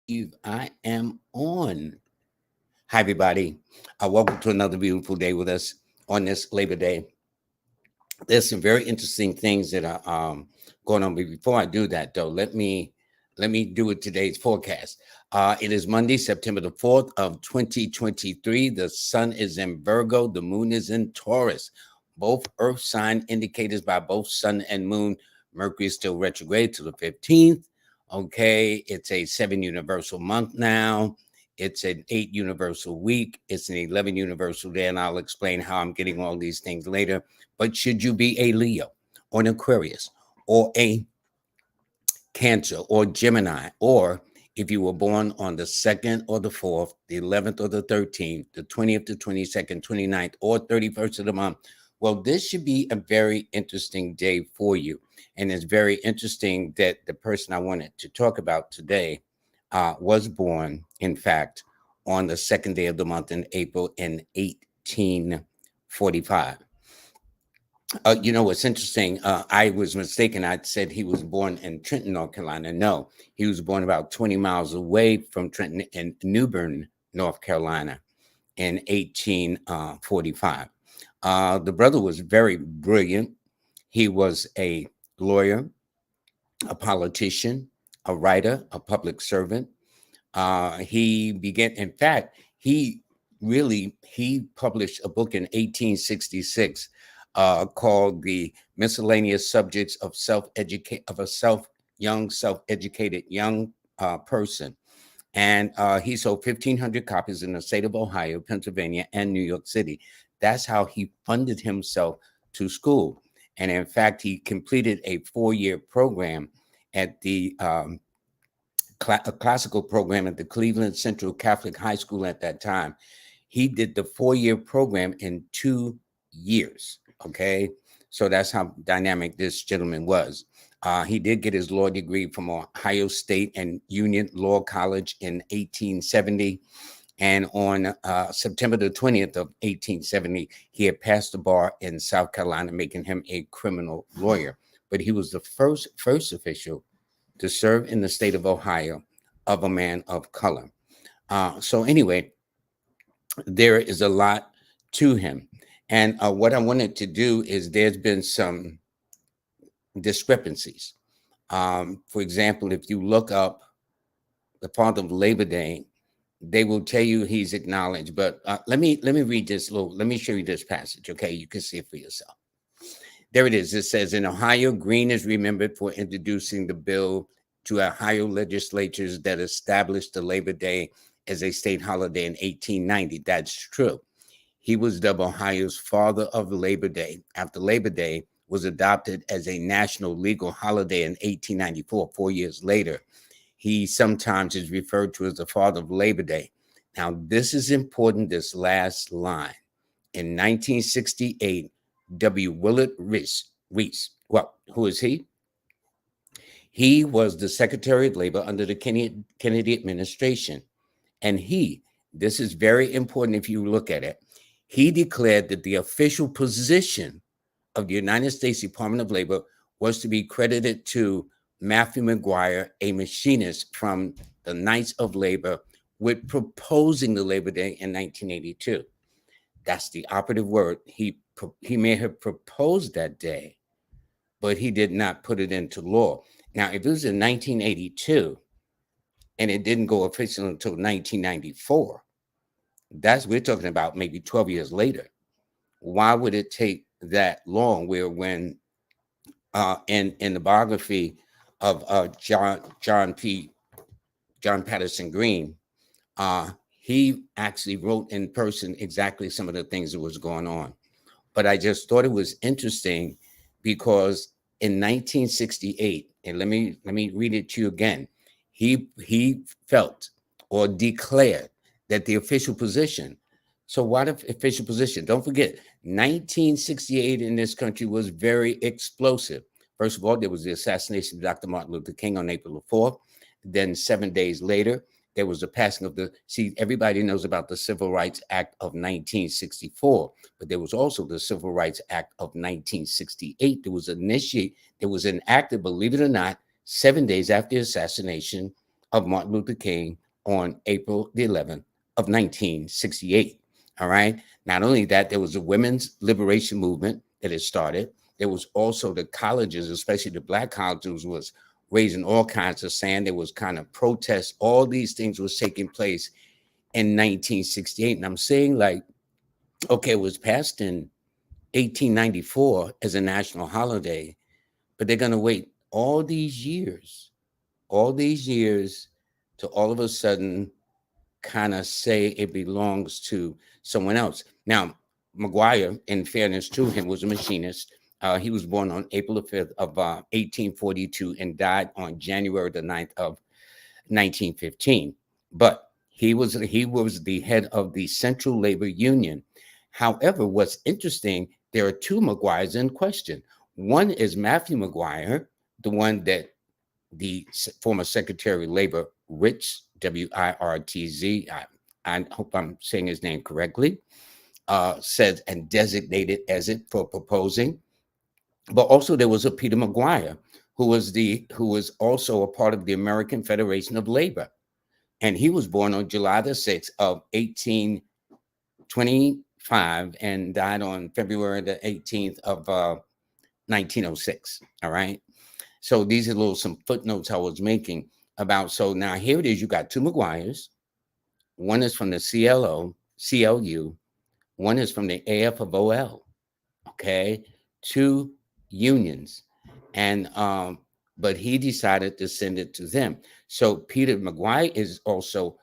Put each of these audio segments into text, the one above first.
believe I am on. Hi, everybody. Welcome to another beautiful day with us on this Labor Day. There's some very interesting things that are going on. But before I do that, though, let me do it today's forecast. It is Monday, September the 4th of 2023. The sun is in Virgo. The moon is in Taurus. Both earth sign indicators by both sun and moon. Mercury is still retrograde to the 15th. Okay, it's a 7 universal month now. It's an 8 universal week. It's an 11 universal day, and I'll explain how I'm getting all these things later. But should you be a Leo or an Aquarius or a Cancer or Gemini, or if you were born on the 2nd or the 4th, the 11th or the 13th, the 20th, the 22nd, 29th, or 31st of the month, well, this should be a very interesting day for you. And it's very interesting that the person I wanted to talk about today was born, in fact, on the second day of the month in April in 1845. What's interesting? I was mistaken. I said he was born in Trenton, North Carolina. No, he was born about 20 miles away from Trenton in New Bern, North Carolina in 1845. The brother was very brilliant. He was a lawyer, a politician, a writer, a public servant. He began, in fact, he published a book in 1866 called "The Miscellaneous Subjects of Self-Educated Young Person," and he sold 1,500 copies in the state of Ohio, Pennsylvania, and New York City. That's how he funded himself to school, and in fact, he completed a 4-year program at the a classical program at the Cleveland Central Catholic High School at that time. He did the 4-year program in 2 years. Okay. So that's how dynamic this gentleman was. He did get his law degree from Ohio State and Union Law College in 1870. And on September the 20th of 1870, he had passed the bar in South Carolina, making him a criminal lawyer. But he was the first official to serve in the state of Ohio of a man of color. So anyway, there is a lot to him. And what I wanted to do is there's been some discrepancies. For example, if you look up the father of Labor Day, they will tell you he's acknowledged. But let me read this little. Let me show you this passage. Okay, you can see it for yourself. There it is. It says, in Ohio, Green is remembered for introducing the bill to Ohio legislatures that established the Labor Day as a state holiday in 1890. That's true. He was dubbed Ohio's father of Labor Day after Labor Day was adopted as a national legal holiday in 1894, 4 years later. He sometimes is referred to as the father of Labor Day. Now, this is important, this last line. In 1968, W. Willard Reese, well, who is he? He was the Secretary of Labor under the Kennedy administration. And this is very important if you look at it, he declared that the official position of the United States Department of Labor was to be credited to Matthew McGuire, a machinist from the Knights of Labor, with proposing the Labor Day in 1982. That's the operative word. He may have proposed that day, but he did not put it into law. Now, if it was in 1982 and it didn't go official until 1994, we're talking about maybe 12 years later. Why would it take that long? Where when in the biography of John Patterson Green, he actually wrote in person exactly some of the things that was going on. But I just thought it was interesting because in 1968, and let me read it to you again, he felt or declared that the official position. So what if official position? Don't forget, 1968 in this country was very explosive. First of all, there was the assassination of Dr. Martin Luther King on April the 4th. Then 7 days later, there was the passing of everybody knows about the Civil Rights Act of 1964, but there was also the Civil Rights Act of 1968. There was enacted, believe it or not, 7 days after the assassination of Martin Luther King on April the 11th of 1968. All right. Not only that, there was a women's liberation movement that had started. There was also the colleges, especially the black colleges, was raising all kinds of sand. There was kind of protests. All these things was taking place in 1968. And I'm saying, like, okay, it was passed in 1894 as a national holiday, but they're going to wait all these years to all of a sudden kind of say it belongs to someone else. Now, McGuire, in fairness to him, was a machinist. He was born on April the 5th of 1842 and died on January the 9th of 1915. But he was the head of the Central Labor Union. However, what's interesting, there are two McGuires in question. One is Matthew McGuire, the one that the former Secretary of Labor, Rich, Wirtz, I hope I'm saying his name correctly, said and designated as it for proposing. But also there was a Peter McGuire, who was also a part of the American Federation of Labor. And he was born on July the 6th of 1825 and died on February the 18th of 1906. All right. So these are some footnotes I was making about. So now here it is. You got two McGuires. One is from the CLU. One is from the AFOL. Okay. Two unions. And but he decided to send it to them. So Peter McGuire is also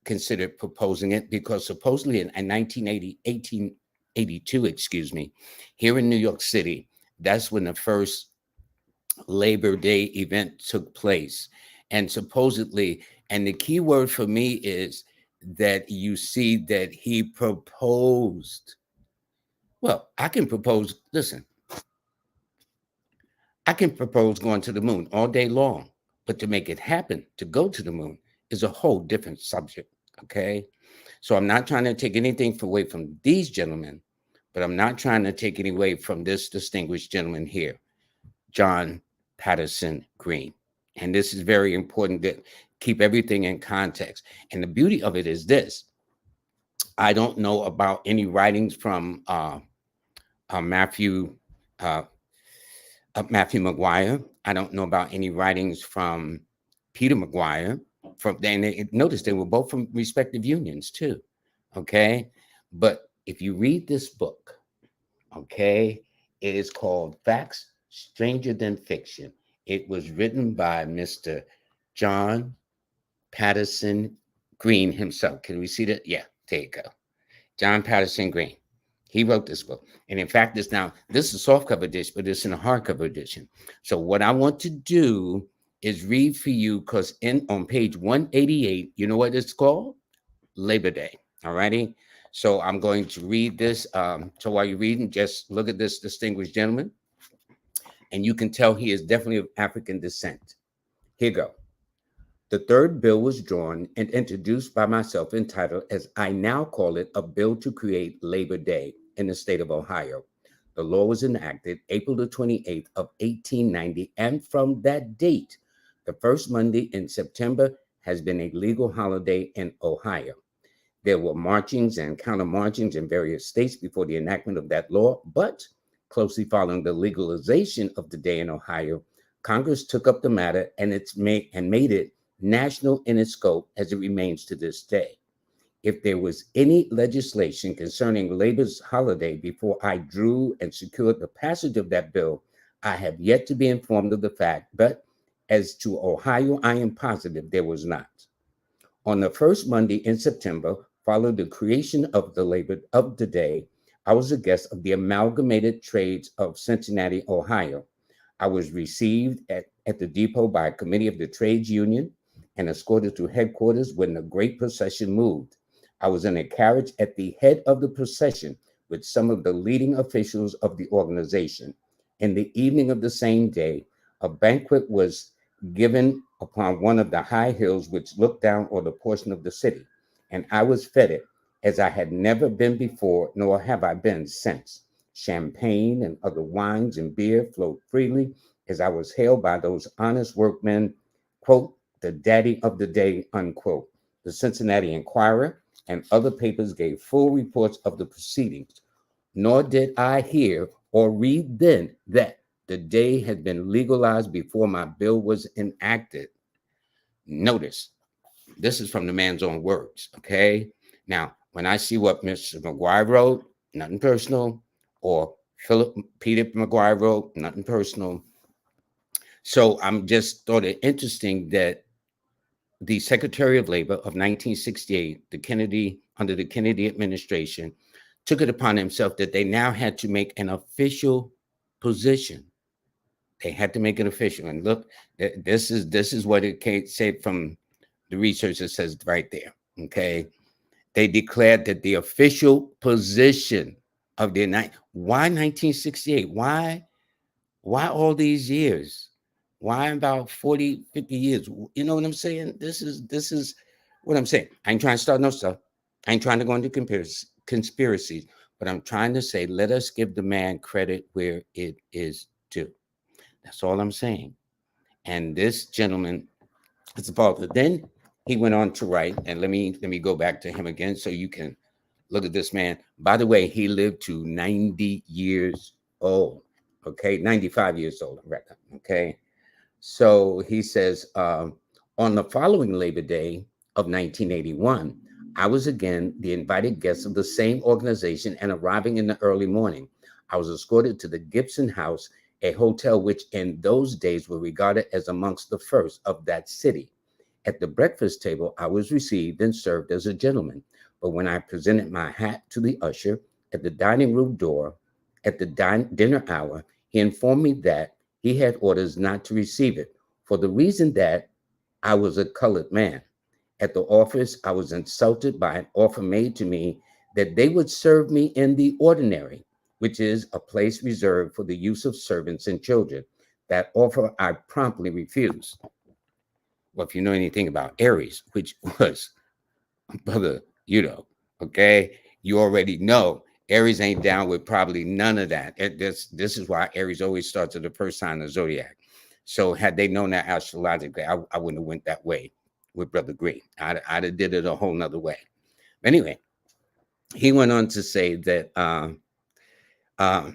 considered proposing it because supposedly in 1882, excuse me, here in New York City, that's when the first Labor Day event took place. And supposedly, and the key word for me is that you see that he proposed. Well, I can propose, listen, I can propose going to the moon all day long, but to make it happen, to go to the moon, is a whole different subject. Okay. So I'm not trying to take anything away from these gentlemen, but I'm not trying to take any away from this distinguished gentleman here, John Patterson Green. And this is very important that keep everything in context. And the beauty of it is this: I don't know about any writings from Matthew uh, Matthew McGuire. I don't know about any writings from Peter McGuire. From then, notice they were both from respective unions too. Okay, but if you read this book, okay, it is called Facts Stranger Than Fiction. It was written by Mr. John Patterson Green himself. Can we see that? Yeah, there you go. John Patterson Green. He wrote this book. And in fact, this is a softcover edition, but it's in a hardcover edition. So what I want to do is read for you, because on page 188, you know what it's called? Labor Day. All righty. So I'm going to read this. So while you're reading, just look at this distinguished gentleman, and you can tell he is definitely of African descent. Here you go. The third bill was drawn and introduced by myself, entitled, as I now call it, a bill to create Labor Day in the state of Ohio. The law was enacted April the 28th of 1890, and from that date, the first Monday in September has been a legal holiday in Ohio. There were marchings and counter marchings in various states before the enactment of that law, but closely following the legalization of the day in Ohio, Congress took up the matter and made it national in its scope, as it remains to this day. If there was any legislation concerning Labor's holiday before I drew and secured the passage of that bill, I have yet to be informed of the fact, but as to Ohio, I am positive there was not. On the first Monday in September, following the creation of the Labor of the Day, I was a guest of the Amalgamated Trades of Cincinnati, Ohio. I was received at the depot by a committee of the trades union and escorted to headquarters when the great procession moved. I was in a carriage at the head of the procession with some of the leading officials of the organization. In the evening of the same day, a banquet was given upon one of the high hills which looked down on the portion of the city, and I was fed it as I had never been before, nor have I been since. Champagne and other wines and beer flowed freely as I was hailed by those honest workmen, quote, the daddy of the day, unquote. The Cincinnati Enquirer and other papers gave full reports of the proceedings, nor did I hear or read then that the day had been legalized before my bill was enacted. Notice, this is from the man's own words, okay? Now, when I see what Mr. McGuire wrote, nothing personal, or Peter McGuire wrote, nothing personal. So I'm just thought it interesting that the Secretary of Labor of 1968, the Kennedy, under the Kennedy administration, took it upon himself that they now had to make an official position. They had to make it official. And look, this is what it said from the research that says right there. Okay. They declared that the official position of the night. Why 1968? Why all these years? Why about 40, 50 years? You know what I'm saying? This is what I'm saying. I ain't trying to start no stuff. I ain't trying to go into conspiracies, but I'm trying to say, let us give the man credit where it is due. That's all I'm saying. And this gentleman, it's about it. Then he went on to write, and let me go back to him again so you can look at this man. By the way, he lived to 90 years old. Okay, 95 years old, I reckon. Okay. So he says, on the following Labor Day of 1981, I was again the invited guest of the same organization, and arriving in the early morning, I was escorted to the Gibson House, a hotel which in those days were regarded as amongst the first of that city. At the breakfast table, I was received and served as a gentleman. But when I presented my hat to the usher at the dining room door at the dinner hour, he informed me that he had orders not to receive it for the reason that I was a colored man. At the office, I was insulted by an offer made to me that they would serve me in the ordinary, which is a place reserved for the use of servants and children. That offer I promptly refused. Well, if you know anything about Aries, which was, brother, okay, you already know Aries ain't down with probably none of that. This is why Aries always starts at the first sign of zodiac. So had they known that astrologically, I wouldn't have went that way with Brother Green. I'd have did it a whole nother way. Anyway, he went on to say that uh,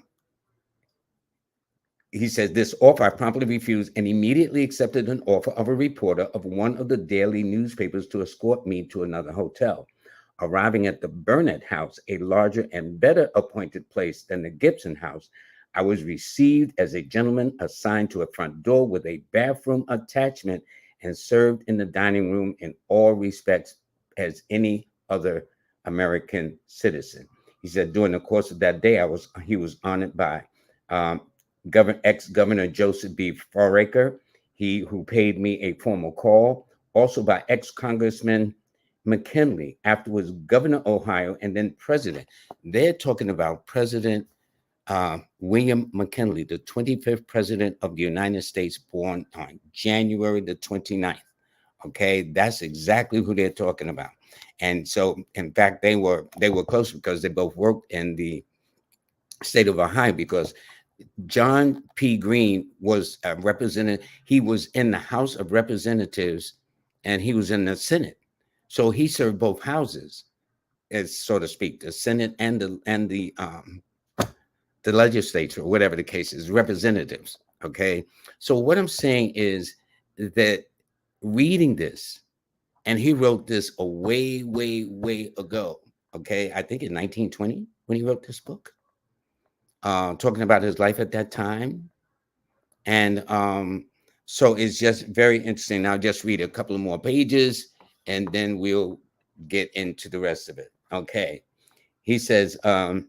he says, this offer I promptly refused and immediately accepted an offer of a reporter of one of the daily newspapers to escort me to another hotel. Arriving at the Burnett House, a larger and better appointed place than the Gibson House, I was received as a gentleman assigned to a front door with a bathroom attachment and served in the dining room in all respects as any other American citizen. He said during the course of that day, he was honored by um, ex-Governor Joseph B. Foraker, he who paid me a formal call, also by ex-Congressman McKinley, afterwards Governor of Ohio, and then President. They're talking about President William McKinley, the 25th President of the United States, born on January the 29th. Okay, that's exactly who they're talking about. And so, in fact, they were close because they both worked in the state of Ohio, because John P. Green was a representative. He was in the House of Representatives and he was in the Senate. So he served both houses, as so to speak, the Senate and the legislature, or whatever the case is, representatives. Okay. So what I'm saying is that reading this, and he wrote this a way, way, way ago. Okay. I think in 1920 when he wrote this book, talking about his life at that time. And so it's just very interesting. I'll just read a couple of more pages and then we'll get into the rest of it. Okay. He says, uh,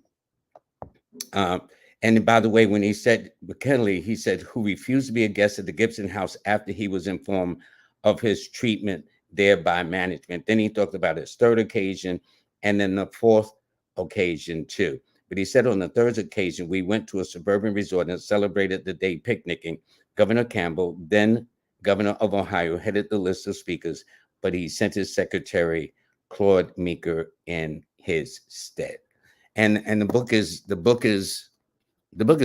and by the way, when he said McKinley, he said, who refused to be a guest at the Gibson House after he was informed of his treatment there by management. Then he talked about his third occasion and then the fourth occasion too. But he said on the third occasion, we went to a suburban resort and celebrated the day picnicking. Governor Campbell, then governor of Ohio, headed the list of speakers, but he sent his secretary, Claude Meeker, in his stead. And the book is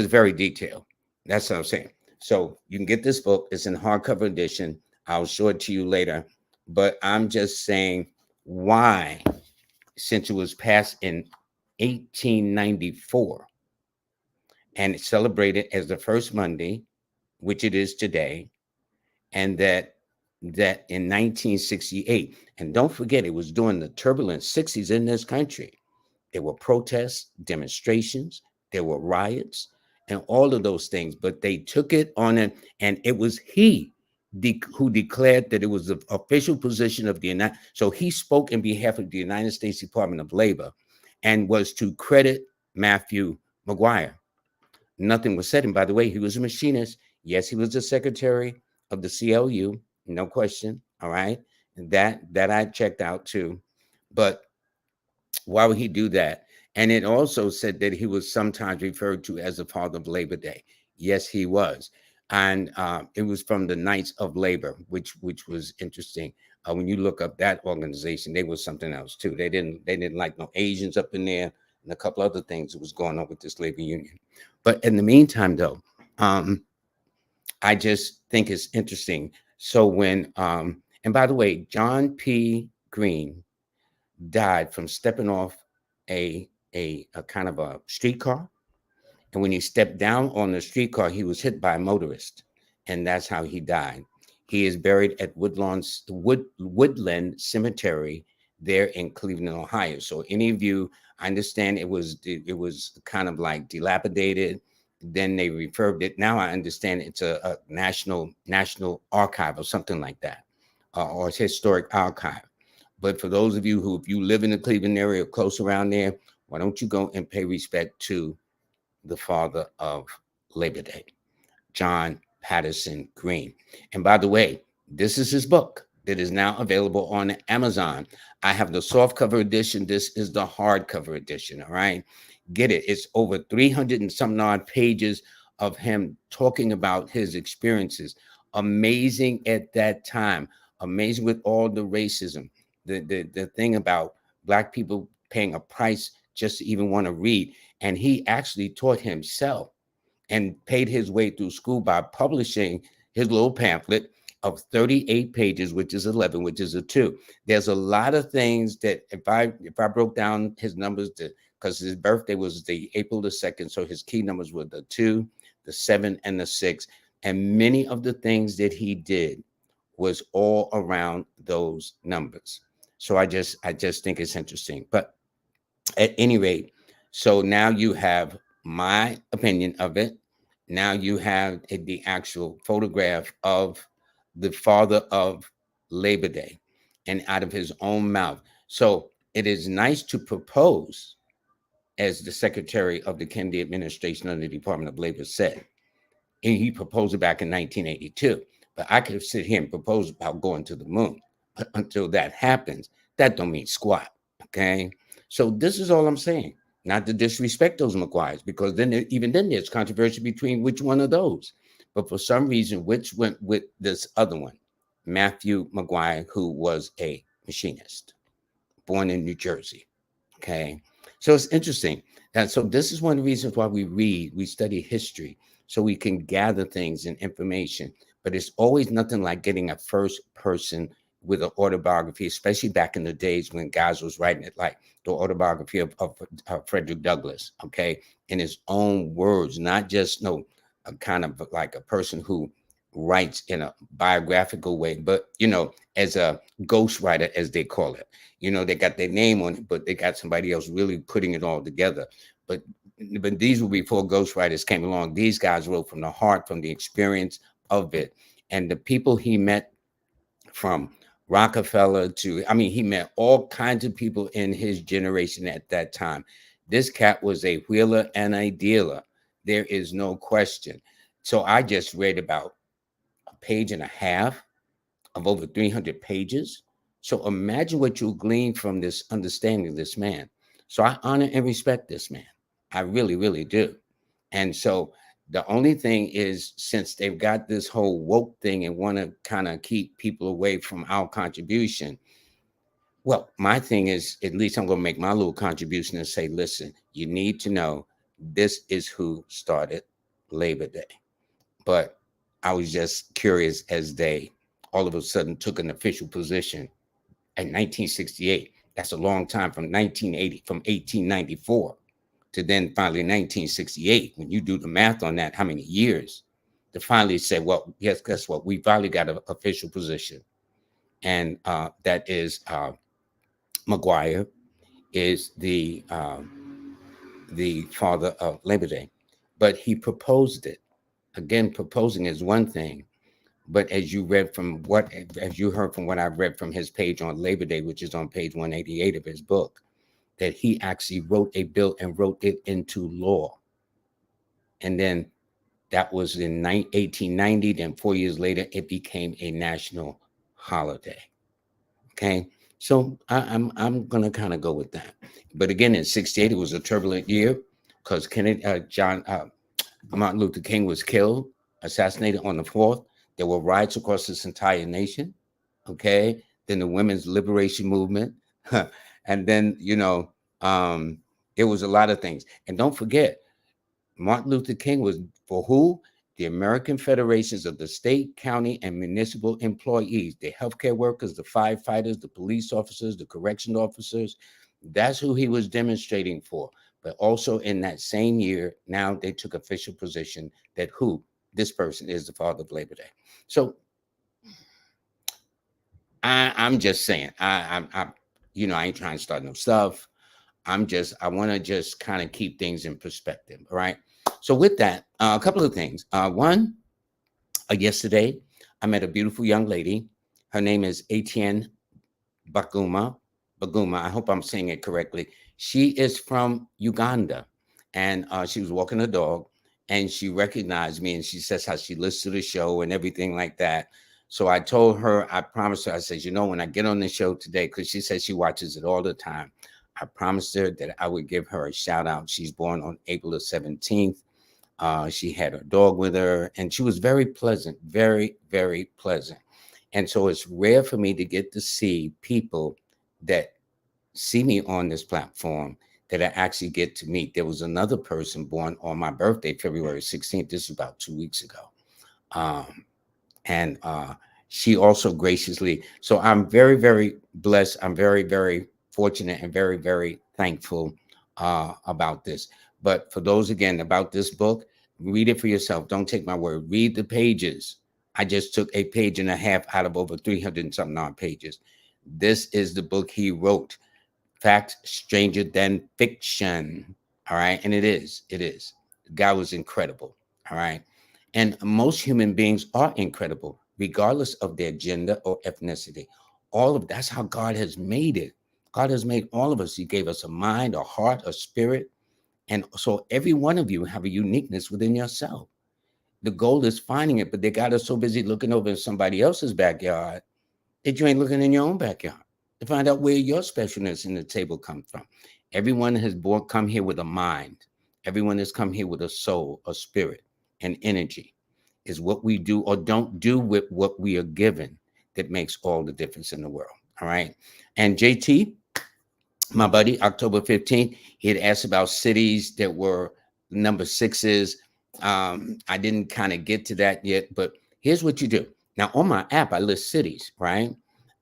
very detailed. That's what I'm saying. So you can get this book. It's in hardcover edition. I'll show it to you later. But I'm just saying why, since it was passed in 1894 and it's celebrated as the first Monday, which it is today, and that in 1968, and don't forget, it was during the turbulent 60s in this country. There were protests, demonstrations, there were riots, and all of those things. But they took it on it, and it was who declared that it was the official position of the United. So he spoke in behalf of the United States Department of Labor, and was to credit Matthew McGuire. Nothing was said. And by the way, he was a machinist. Yes, he was the secretary of the CLU, no question. All right, that I checked out too. But why would he do that? And it also said that he was sometimes referred to as the father of Labor Day. Yes, he was. And it was from the Knights of Labor, which was interesting. When you look up that organization, they was something else too. They didn't like no Asians up in there, and a couple other things that was going on with this labor union. But in the meantime, though, I just think it's interesting. So and by the way, John P. Green died from stepping off a kind of a streetcar. And when he stepped down on the streetcar, he was hit by a motorist. And that's how he died. He is buried at Woodland Cemetery there in Cleveland, Ohio. So any of you, I understand it was kind of like dilapidated. Then they refurbed it. Now I understand it's a national archive or something like that, or it's historic archive. But for those of you who, if you live in the Cleveland area or close around there, why don't you go and pay respect to the father of Labor Day, John Patterson Green. And by the way, this is his book that is now available on Amazon. I have the softcover edition. This is the hardcover edition. All right. Get it. It's over 300 and some odd pages of him talking about his experiences. Amazing at that time. Amazing with all the racism. The thing about Black people paying a price just to even want to read. And he actually taught himself and paid his way through school by publishing his little pamphlet of 38 pages, which is 11, which is a 2. There's a lot of things that if I broke down his numbers, because his birthday was the April the 2nd, so his key numbers were the 2, the 7, and the 6. And many of the things that he did was all around those numbers. So I just think it's interesting. But at any rate, so now you have my opinion of it. Now you have the actual photograph of the father of Labor Day, and out of his own mouth. So it is nice to propose, as the secretary of the Kennedy administration under the Department of Labor said. And he proposed it back in 1982. But I could sit here and propose about going to the moon. But until that happens, that don't mean squat. Okay. So this is all I'm saying. Not to disrespect those McGuires, because even then there's controversy between which one of those. But for some reason, which went with this other one, Matthew McGuire, who was a machinist, born in New Jersey. Okay. So it's interesting. And so this is one of the reasons why we study history, so we can gather things and information. But it's always nothing like getting a first person with an autobiography, especially back in the days when guys was writing it, like the autobiography of Frederick Douglass, okay, in his own words, not just a kind of like a person who writes in a biographical way, but as a ghostwriter, as they call it. They got their name on it, but they got somebody else really putting it all together. But these were before ghostwriters came along. These guys wrote from the heart, from the experience of it. And the people he met, from Rockefeller to, I mean, he met all kinds of people in his generation at that time. This cat was a wheeler and a dealer. There is no question. So I just read about a page and a half of over 300 pages. So imagine what you glean from this understanding of this man. So I honor and respect this man. I really, really do. And so the only thing is, since they've got this whole woke thing and want to kind of keep people away from our contribution, well, my thing is, at least I'm going to make my little contribution and say, listen, you need to know this is who started Labor Day. But I was just curious as they all of a sudden took an official position in 1968. That's a long time from 1980, from 1894 to then finally 1968. When you do the math on that, how many years to finally say, well, yes, guess what? We finally got an official position. And that is McGuire is the father of Labor Day. But he proposed it. Again, proposing is one thing. But as you read from what, as you heard from what I read from his page on Labor Day, which is on page 188 of his book, that he actually wrote a bill and wrote it into law. And then that was in 1890. Then 4 years later, it became a national holiday. Okay, so I'm gonna kind of go with that. But again, in '68, it was a turbulent year because Martin Luther King was killed, assassinated on the 4th. There were riots across this entire nation. Okay, then the women's liberation movement, and then there was a lot of things. And don't forget, Martin Luther King was for who? The American Federations of the State, County, and Municipal Employees, the healthcare workers, the firefighters, the police officers, the correction officers. That's who he was demonstrating for. But also in that same year, now they took official position that who? This person is the father of Labor Day. So I'm just saying, I ain't trying to start no stuff. I want to just kind of keep things in perspective. All right. So with that, a couple of things. One, yesterday, I met a beautiful young lady. Her name is Etienne Baguma. Baguma. I hope I'm saying it correctly. She is from Uganda, and she was walking her dog, and she recognized me, and she says how she listens to the show and everything like that. So I told her, I promised her, I said, when I get on the show today, because she says she watches it all the time, I promised her that I would give her a shout out. She's born on April the 17th. She had her dog with her, and she was very pleasant, very, very pleasant. And so it's rare for me to get to see people that see me on this platform that I actually get to meet. There was another person born on my birthday, February 16th. This was about 2 weeks ago. And she also graciously, so I'm very, very blessed. I'm very, very fortunate and very, very thankful about this. But for those, again, about this book, read it for yourself. Don't take my word. Read the pages. I just took a page and a half out of over 300 and something odd pages. This is the book he wrote. Fact stranger than fiction. All right. And it is. The guy was incredible. All right. And most human beings are incredible, regardless of their gender or ethnicity. That's how God has made it. God has made all of us. He gave us a mind, a heart, a spirit. And so every one of you have a uniqueness within yourself. The goal is finding it, but they got us so busy looking over in somebody else's backyard that you ain't looking in your own backyard to find out where your specialness in the table comes from. Everyone has come here with a mind. Everyone has come here with a soul, a spirit, and energy. Is what we do or don't do with what we are given that makes all the difference in the world. All right. And JT, my buddy, October 15th, he had asked about cities that were number sixes. I didn't kind of get to that yet, but here's what you do. Now, on my app, I list cities, right?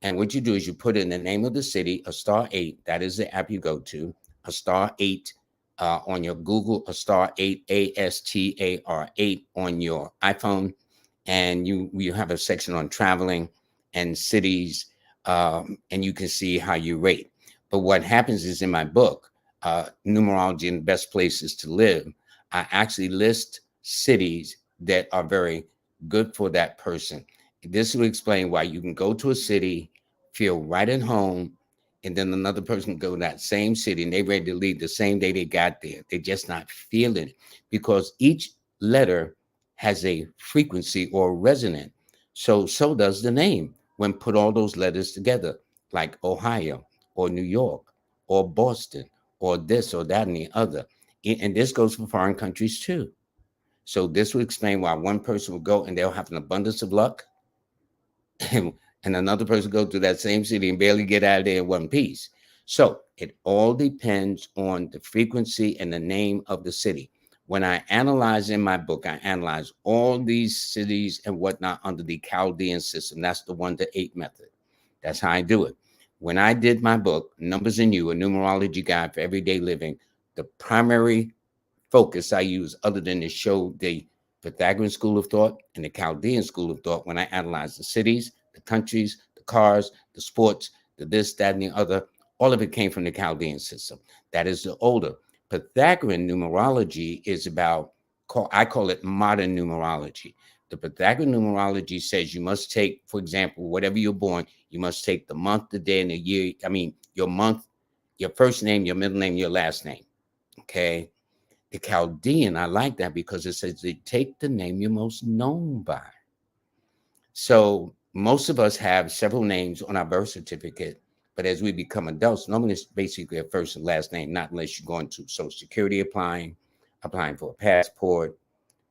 And what you do is you put in the name of the city, a star 8. That is the app you go to, a star 8 on your Google, a star 8, ASTAR 8 on your iPhone. And you have a section on traveling and cities, and you can see how you rate. But what happens is in my book, Numerology and Best Places to Live, I actually list cities that are very good for that person. This will explain why you can go to a city, feel right at home, and then another person can go to that same city and they're ready to leave the same day they got there. They're just not feeling it because each letter has a frequency or resonant. So does the name when put all those letters together, like Ohio or New York or Boston or this or that and the other. And this goes for foreign countries too. So this will explain why one person will go and they'll have an abundance of luck and another person go to that same city and barely get out of there in one piece. So it all depends on the frequency and the name of the city. When I analyze in my book, I analyze all these cities and whatnot under the Chaldean system. That's the 1 to 8 method. That's how I do it. When I did my book, Numbers in You, a numerology guide for everyday living, the primary focus I use, other than to show the Pythagorean school of thought and the Chaldean school of thought, when I analyze the cities, the countries, the cars, the sports, the this, that, and the other, all of it came from the Chaldean system. That is the older. Pythagorean numerology is about, I call it modern numerology. The Pythagorean numerology says you must take, for example, whatever you're born, you must take the month, the day, and the year. I mean, your month, your first name, your middle name, your last name. Okay. The Chaldean, I like that because it says they take the name you're most known by. So most of us have several names on our birth certificate, but as we become adults, normally it's basically a first and last name, not unless you're going to Social Security applying for a passport,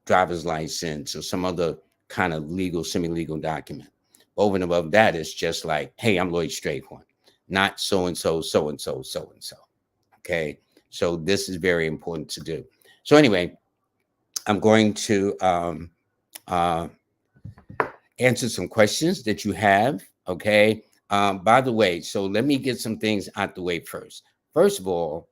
driver's license, or some other kind of legal, semi-legal document. Over and above that, it's just like, hey, I'm Lloyd Strayhorn, not so-and-so, so-and-so, so-and-so. Okay. So this is very important to do. So anyway, I'm going to uh, answer some questions that you have. Okay. By the way, so let me get some things out the way first. First of all,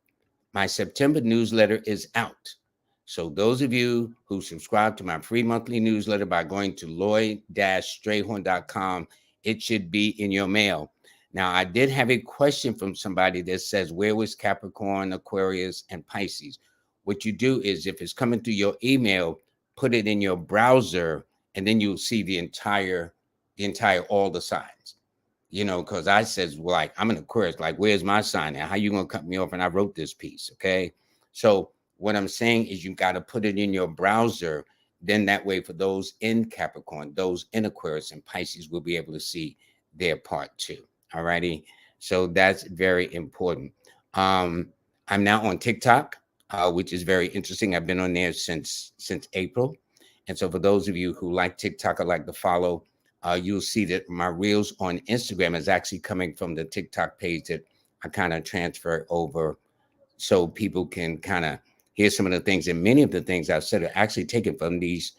my September newsletter is out. So those of you who subscribe to my free monthly newsletter by going to lloyd-strayhorn.com, it should be in your mail. Now, I did have a question from somebody that says, where was Capricorn, Aquarius, and Pisces? What you do is, if it's coming through your email, put it in your browser, and then you'll see all the signs. Because I says, well, like, I'm an Aquarius, like, where's my sign now? How you gonna cut me off? And I wrote this piece, okay? So what I'm saying is you got to put it in your browser. Then that way, for those in Capricorn, those in Aquarius and Pisces will be able to see their part too. All righty. So that's very important. I'm now on TikTok, which is very interesting. I've been on there since April. And so for those of you who like TikTok or like to follow, you'll see that my reels on Instagram is actually coming from the TikTok page that I kind of transfer over so people can kind of hear some of the things. And many of the things I've said are actually taken from these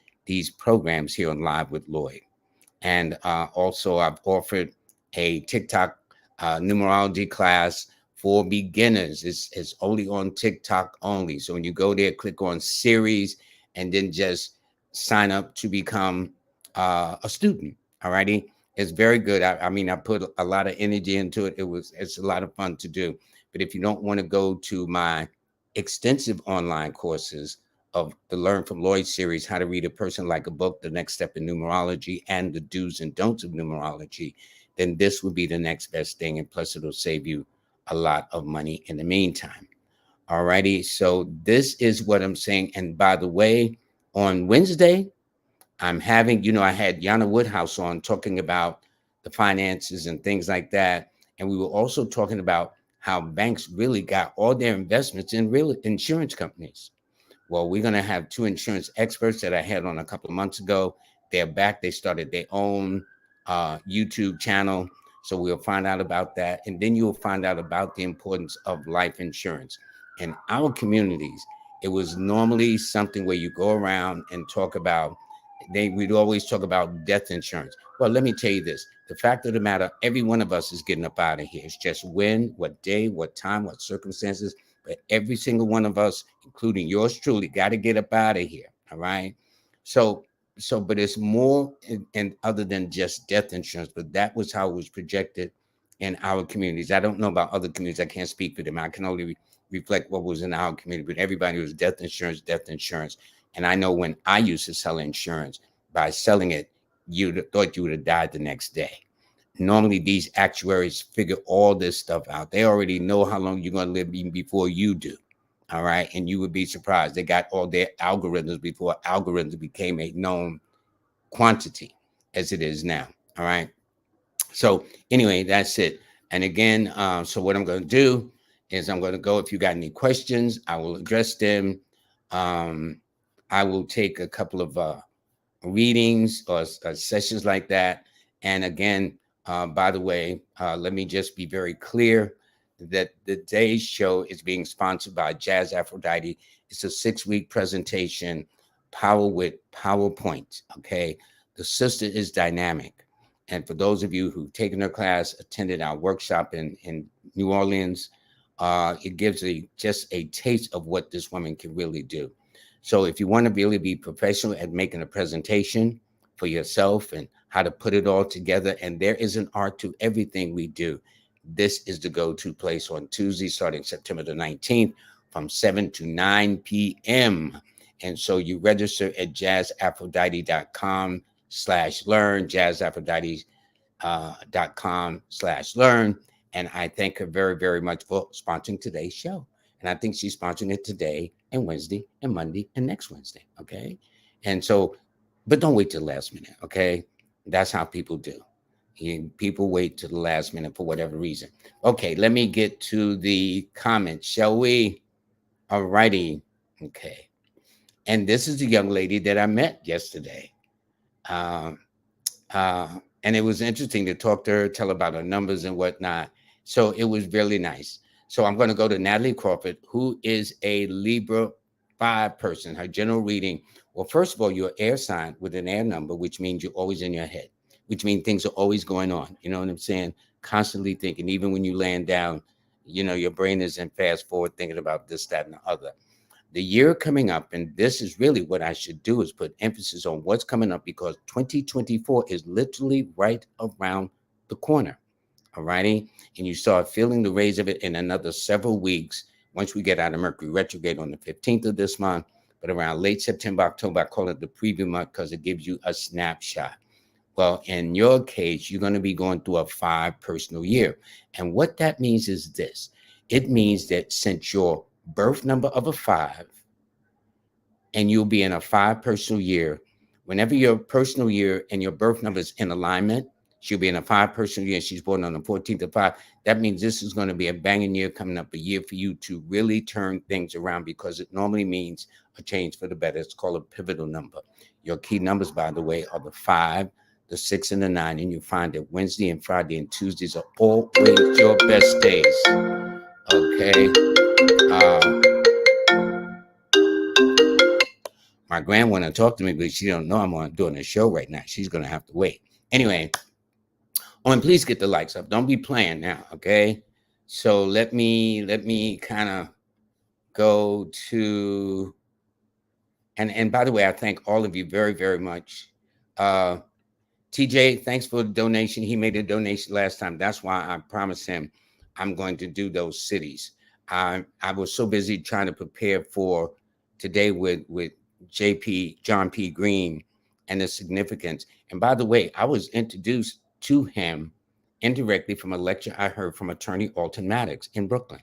programs here on Live with Lloyd. And also I've offered a TikTok numerology class for beginners. It's only on TikTok only. So when you go there, click on series and then just sign up to become a student. All righty. It's very good. I mean, I put a lot of energy into it. It's a lot of fun to do. But if you don't want to go to my extensive online courses of the Learn from Lloyd series, How to Read a Person Like a Book, The Next Step in Numerology, and the Do's and Don'ts of Numerology, then this would be the next best thing. And plus, it'll save you a lot of money in the meantime. All righty. So this is what I'm saying. And by the way, on Wednesday, I'm having, I had Yana Woodhouse on talking about the finances and things like that. And we were also talking about how banks really got all their investments in real insurance companies. Well, we're going to have 2 insurance experts that I had on a couple of months ago. They're back. They started their own YouTube channel. So we'll find out about that. And then you'll find out about the importance of life insurance. In our communities, it was normally something where you go around and talk about, we'd always talk about death insurance. Well, let me tell you this. The fact of the matter, every one of us is getting up out of here. It's just when, what day, what time, what circumstances. But every single one of us, including yours truly, got to get up out of here. All right. So, but it's more and other than just death insurance, but that was how it was projected in our communities. I don't know about other communities. I can't speak for them. I can only reflect what was in our community, but everybody was death insurance, death insurance. And I know when I used to sell insurance, by selling it, you'd thought you would have died the next day. Normally, these actuaries figure all this stuff out. They already know how long you're going to live even before you do. All right. And you would be surprised. They got all their algorithms before algorithms became a known quantity as it is now. All right. So anyway, that's it. And again, so what I'm going to do is I'm going to go, if you got any questions, I will address them. I will take a couple of readings or sessions like that. And again, by the way, let me just be very clear that today's show is being sponsored by Jazz Aphrodite. It's a 6-week presentation, power with PowerPoint. Okay. The sister is dynamic. And for those of you who've taken her class, attended our workshop in New Orleans, it gives just a taste of what this woman can really do. So if you want to really be professional at making a presentation for yourself and how to put it all together, and there is an art to everything we do, this is the go-to place on Tuesday, starting September the 19th from 7 to 9 p.m. And so you register at jazzaphrodite.com/learn, jazzaphrodite.com/learn. And I thank her very, very much for sponsoring today's show. And I think she's sponsoring it today and Wednesday and Monday and next Wednesday. Okay. And so, but don't wait till the last minute. Okay. That's how people do. People wait to the last minute for whatever reason. Okay, let me get to the comments, shall we? All righty. Okay. And this is the young lady that I met yesterday. Um, and it was interesting to talk to her, tell her about her numbers and whatnot. So it was really nice. So I'm going to go to Natalie Crawford, who is a Libra 5 person. Her general reading. Well, first of all, you're air sign with an air number, which means you're always in your head, which means things are always going on. You know what I'm saying? Constantly thinking, even when you laying down, your brain is in fast forward thinking about this, that, and the other. The year coming up, and this is really what I should do, is put emphasis on what's coming up, because 2024 is literally right around the corner. All righty. And you start feeling the rays of it in another several weeks once we get out of Mercury retrograde on the 15th of this month. But around late September, October, I call it the preview month because it gives you a snapshot. Well, in your case, you're going to be going through a 5 personal year. And what that means is this. It means that since your birth number of a 5, and you'll be in a 5 personal year, whenever your personal year and your birth number is in alignment, she'll be in a 5 personal year. She's born on the 14th of 5. That means this is going to be a banging year coming up, a year for you to really turn things around, because it normally means a change for the better. It's called a pivotal number. Your key numbers, by the way, are the 5, the 6, and the 9. And you'll find that Wednesday and Friday and Tuesdays are always your best days. Okay. My grand want to talk to me, but she don't know I'm doing a show right now. She's going to have to wait. Anyway. Oh, and please get the likes up. Don't be playing now, okay? So let me kind of go to, and by the way, I thank all of you very, very much. TJ, thanks for the donation. He made a donation last time. That's why I promised him I'm going to do those cities. I was so busy trying to prepare for today with John P. Green, and the significance. And by the way, I was introduced to him indirectly from a lecture I heard from attorney Alton Maddox in Brooklyn.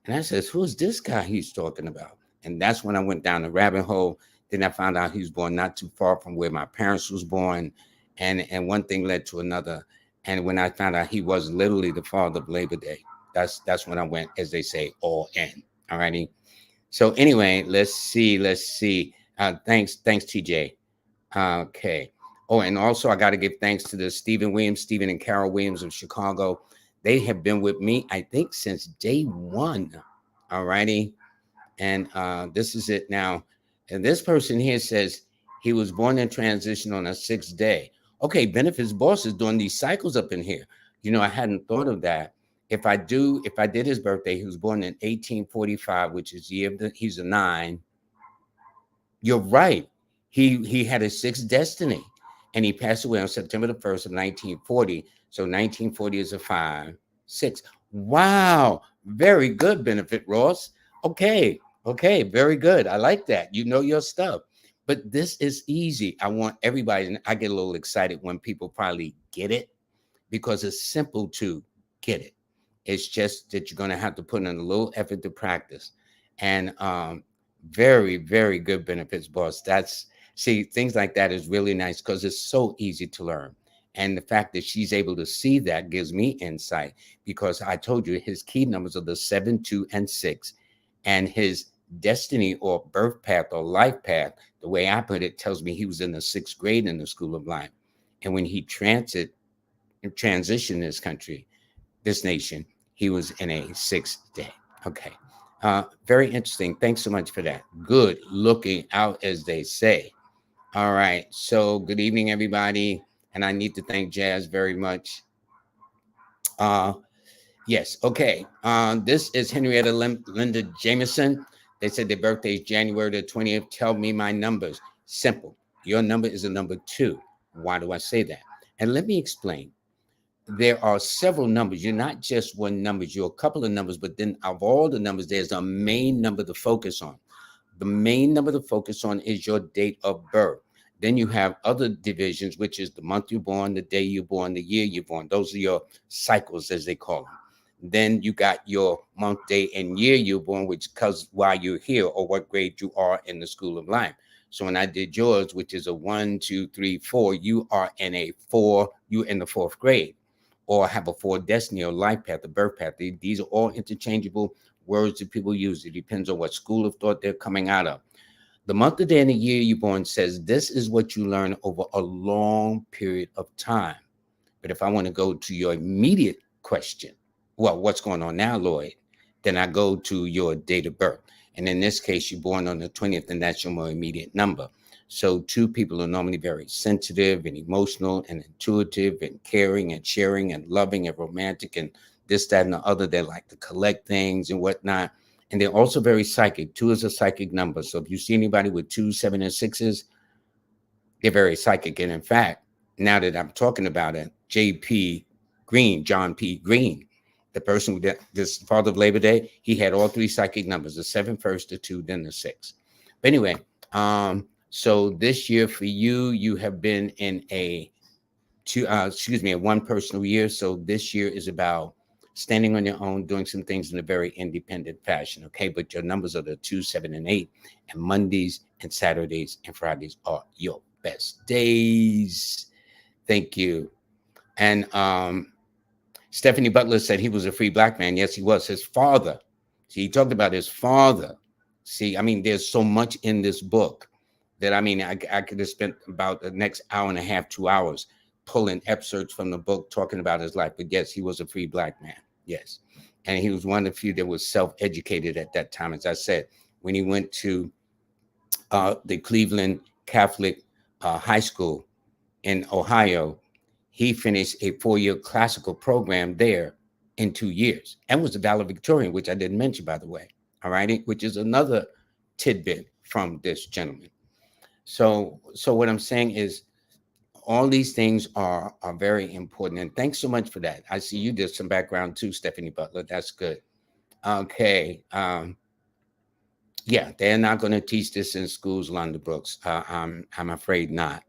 And I says, who's this guy he's talking about? And that's when I went down the rabbit hole. Then I found out he was born not too far from where my parents was born. And one thing led to another. And when I found out he was literally the father of Labor Day, that's when I went, as they say, all in. All righty. So anyway, let's see. Thanks, TJ. Okay. Oh, and also I got to give thanks to the Stephen and Carol Williams of Chicago. They have been with me, I think, since day one. All righty. And this is it now. And this person here says he was born in transition on a 6th day. Okay, Benefits Boss is doing these cycles up in here. I hadn't thought of that. If I did his birthday, he was born in 1845, which is the year he's a 9. You're right. He had a 6th destiny, and he passed away on September the 1st of 1940. So 1940 is a 5, 6. Wow. Very good, Benefit Ross. Okay. Very good. I like that. You know your stuff. But this is easy. I want everybody, and I get a little excited when people finally get it, because it's simple to get it. It's just that you're going to have to put in a little effort to practice. And very, very good, Benefits Boss. Things like that is really nice because it's so easy to learn. And the fact that she's able to see that gives me insight, because I told you his key numbers are the 7, 2, and 6. And his destiny or birth path or life path, the way I put it, tells me he was in the 6th grade in the School of Life. And when he transitioned this nation, he was in a 6th day. Okay. Very interesting. Thanks so much for that. Good looking out, as they say. All right. So, good evening, everybody. And I need to thank Jazz very much. Uh, yes. Okay. This is Henrietta Linda Jameson. They said their birthday is January the 20th. Tell me my numbers. Simple. Your number is a number two. Why do I say that? And let me explain. There are several numbers. You're not just one number. You're a couple of numbers, but then of all the numbers, there's a main number to focus on. The main number to focus on is your date of birth. Then you have other divisions, which is the month you're born, the day you're born, the year you're born. Those are your cycles, as they call them. Then you got your month, day, and year you're born, which tells why you're here or what grade you are in the school of life. So when I did yours, which is a 1, 2, 3, 4, you are in a four, you're in the fourth grade, or have a four destiny or life path, the birth path. These are all interchangeable words that people use. It depends on what school of thought they're coming out of. The month, the day, and the year you're born says this is what you learn over a long period of time. But if I want to go to your immediate question, well, what's going on now, Lloyd? Then I go to your date of birth. And in this case, you're born on the 20th, and that's your more immediate number. So two people are normally very sensitive and emotional and intuitive and caring and sharing and loving and romantic and this, that, and the other. They like to collect things and whatnot. And they're also very psychic. Two is a psychic number. So if you see anybody with 2, 7, and 6s, they're very psychic. And in fact, now that I'm talking about it, J.P. Green, John P. Green, the person that this father of Labor Day, he had all three psychic numbers: the 7 first, the 2, then the 6. But anyway, so this year for you, you have been in a a one personal year. So this year is about standing on your own, doing some things in a very independent fashion. Okay, but your numbers are the 2, 7, and 8, and Mondays and Saturdays and Fridays are your best days. Thank you. And Stephanie Butler said he was a free black man. Yes, he was. His father. See, he talked about his father. See, I mean, there's so much in this book that I could have spent about the next hour and a half, 2 hours pulling excerpts from the book talking about his life. But yes, he was a free black man. Yes. And he was one of the few that was self-educated at that time. As I said, when he went to the Cleveland Catholic High School in Ohio, he finished a 4-year classical program there in 2 years and was a valedictorian, which I didn't mention, by the way. All right, which is another tidbit from this gentleman. So what I'm saying is all these things are very important. And thanks so much for that. I see you did some background too, Stephanie Butler. That's good. Okay. Yeah, they're not going to teach this in schools, Londa Brooks. I'm afraid not.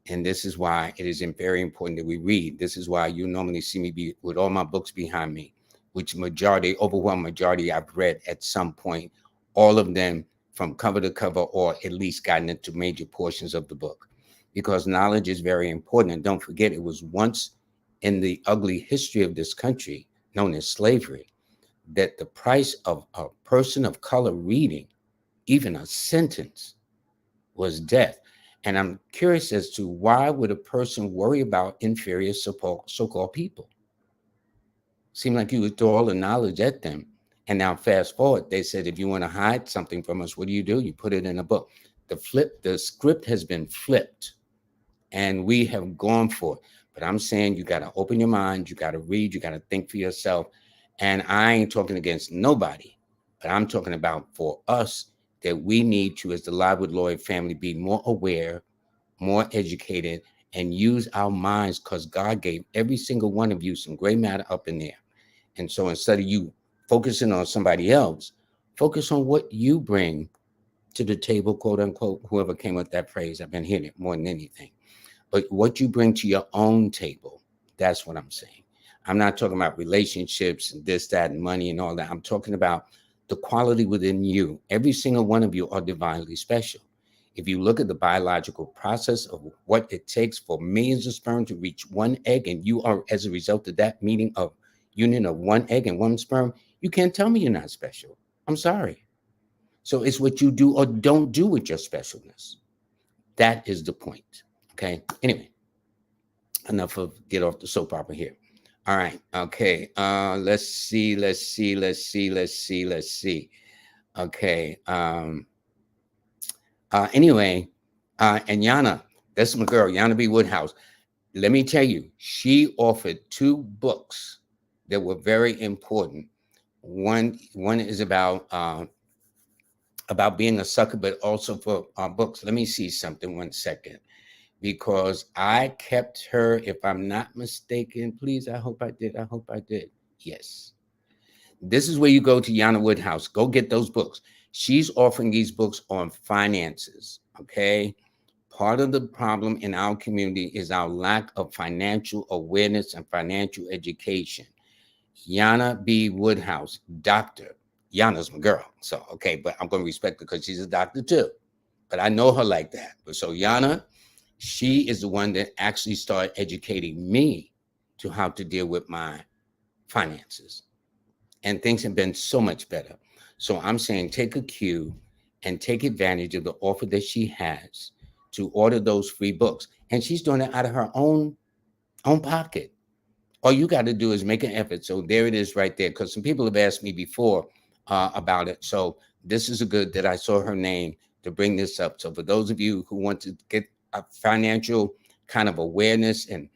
And this is why it is very important that we read. This is why you normally see me with all my books behind me, which overwhelming majority I've read at some point, all of them from cover to cover, or at least gotten into major portions of the book, because knowledge is very important. And don't forget, it was once in the ugly history of this country, known as slavery, that the price of a person of color reading even a sentence was death. And I'm curious as to why would a person worry about inferior so-called people? Seemed like you would throw all the knowledge at them. And now fast forward, they said, if you want to hide something from us, what do? You put it in a book. The script has been flipped and we have gone for it. But I'm saying you got to open your mind, you got to read, you got to think for yourself. And I ain't talking against nobody, but I'm talking about for us that we need to, as the Live with Lloyd family, be more aware, more educated, and use our minds, because God gave every single one of you some gray matter up in there. And so instead of you focusing on somebody else, focus on what you bring to the table, quote unquote, whoever came up with that phrase. I've been hearing it more than anything. But what you bring to your own table, that's what I'm saying. I'm not talking about relationships and this, that, and money and all that. I'm talking about the quality within you. Every single one of you are divinely special. If you look at the biological process of what it takes for millions of sperm to reach one egg, and you are, as a result of that union of one egg and one sperm, you can't tell me you're not special. I'm sorry. So it's what you do or don't do with your specialness. That is the point. Okay. Anyway, enough of get off the soap opera here. All right. Okay. Let's see. Okay. Anyway, and Yana, that's my girl, Yana B. Woodhouse. Let me tell you, she offered two books that were very important. One is about being a sucker, but also for books. Let me see something 1 second, because I kept her, if I'm not mistaken. Please, I hope I did. I hope I did. Yes. This is where you go to Yana Woodhouse. Go get those books. She's offering these books on finances. Okay. Part of the problem in our community is our lack of financial awareness and financial education. Yana B. Woodhouse, doctor. Yana's my girl. So, okay, but I'm going to respect her because she's a doctor too. But I know her like that. But so, Yana, she is the one that actually started educating me to how to deal with my finances. And things have been so much better. So, I'm saying take a cue and take advantage of the offer that she has to order those free books. And she's doing it out of her own pocket. All you got to do is make an effort. So there it is right there. Because some people have asked me before about it. So this is a good that I saw her name to bring this up. So for those of you who want to get a financial kind of awareness and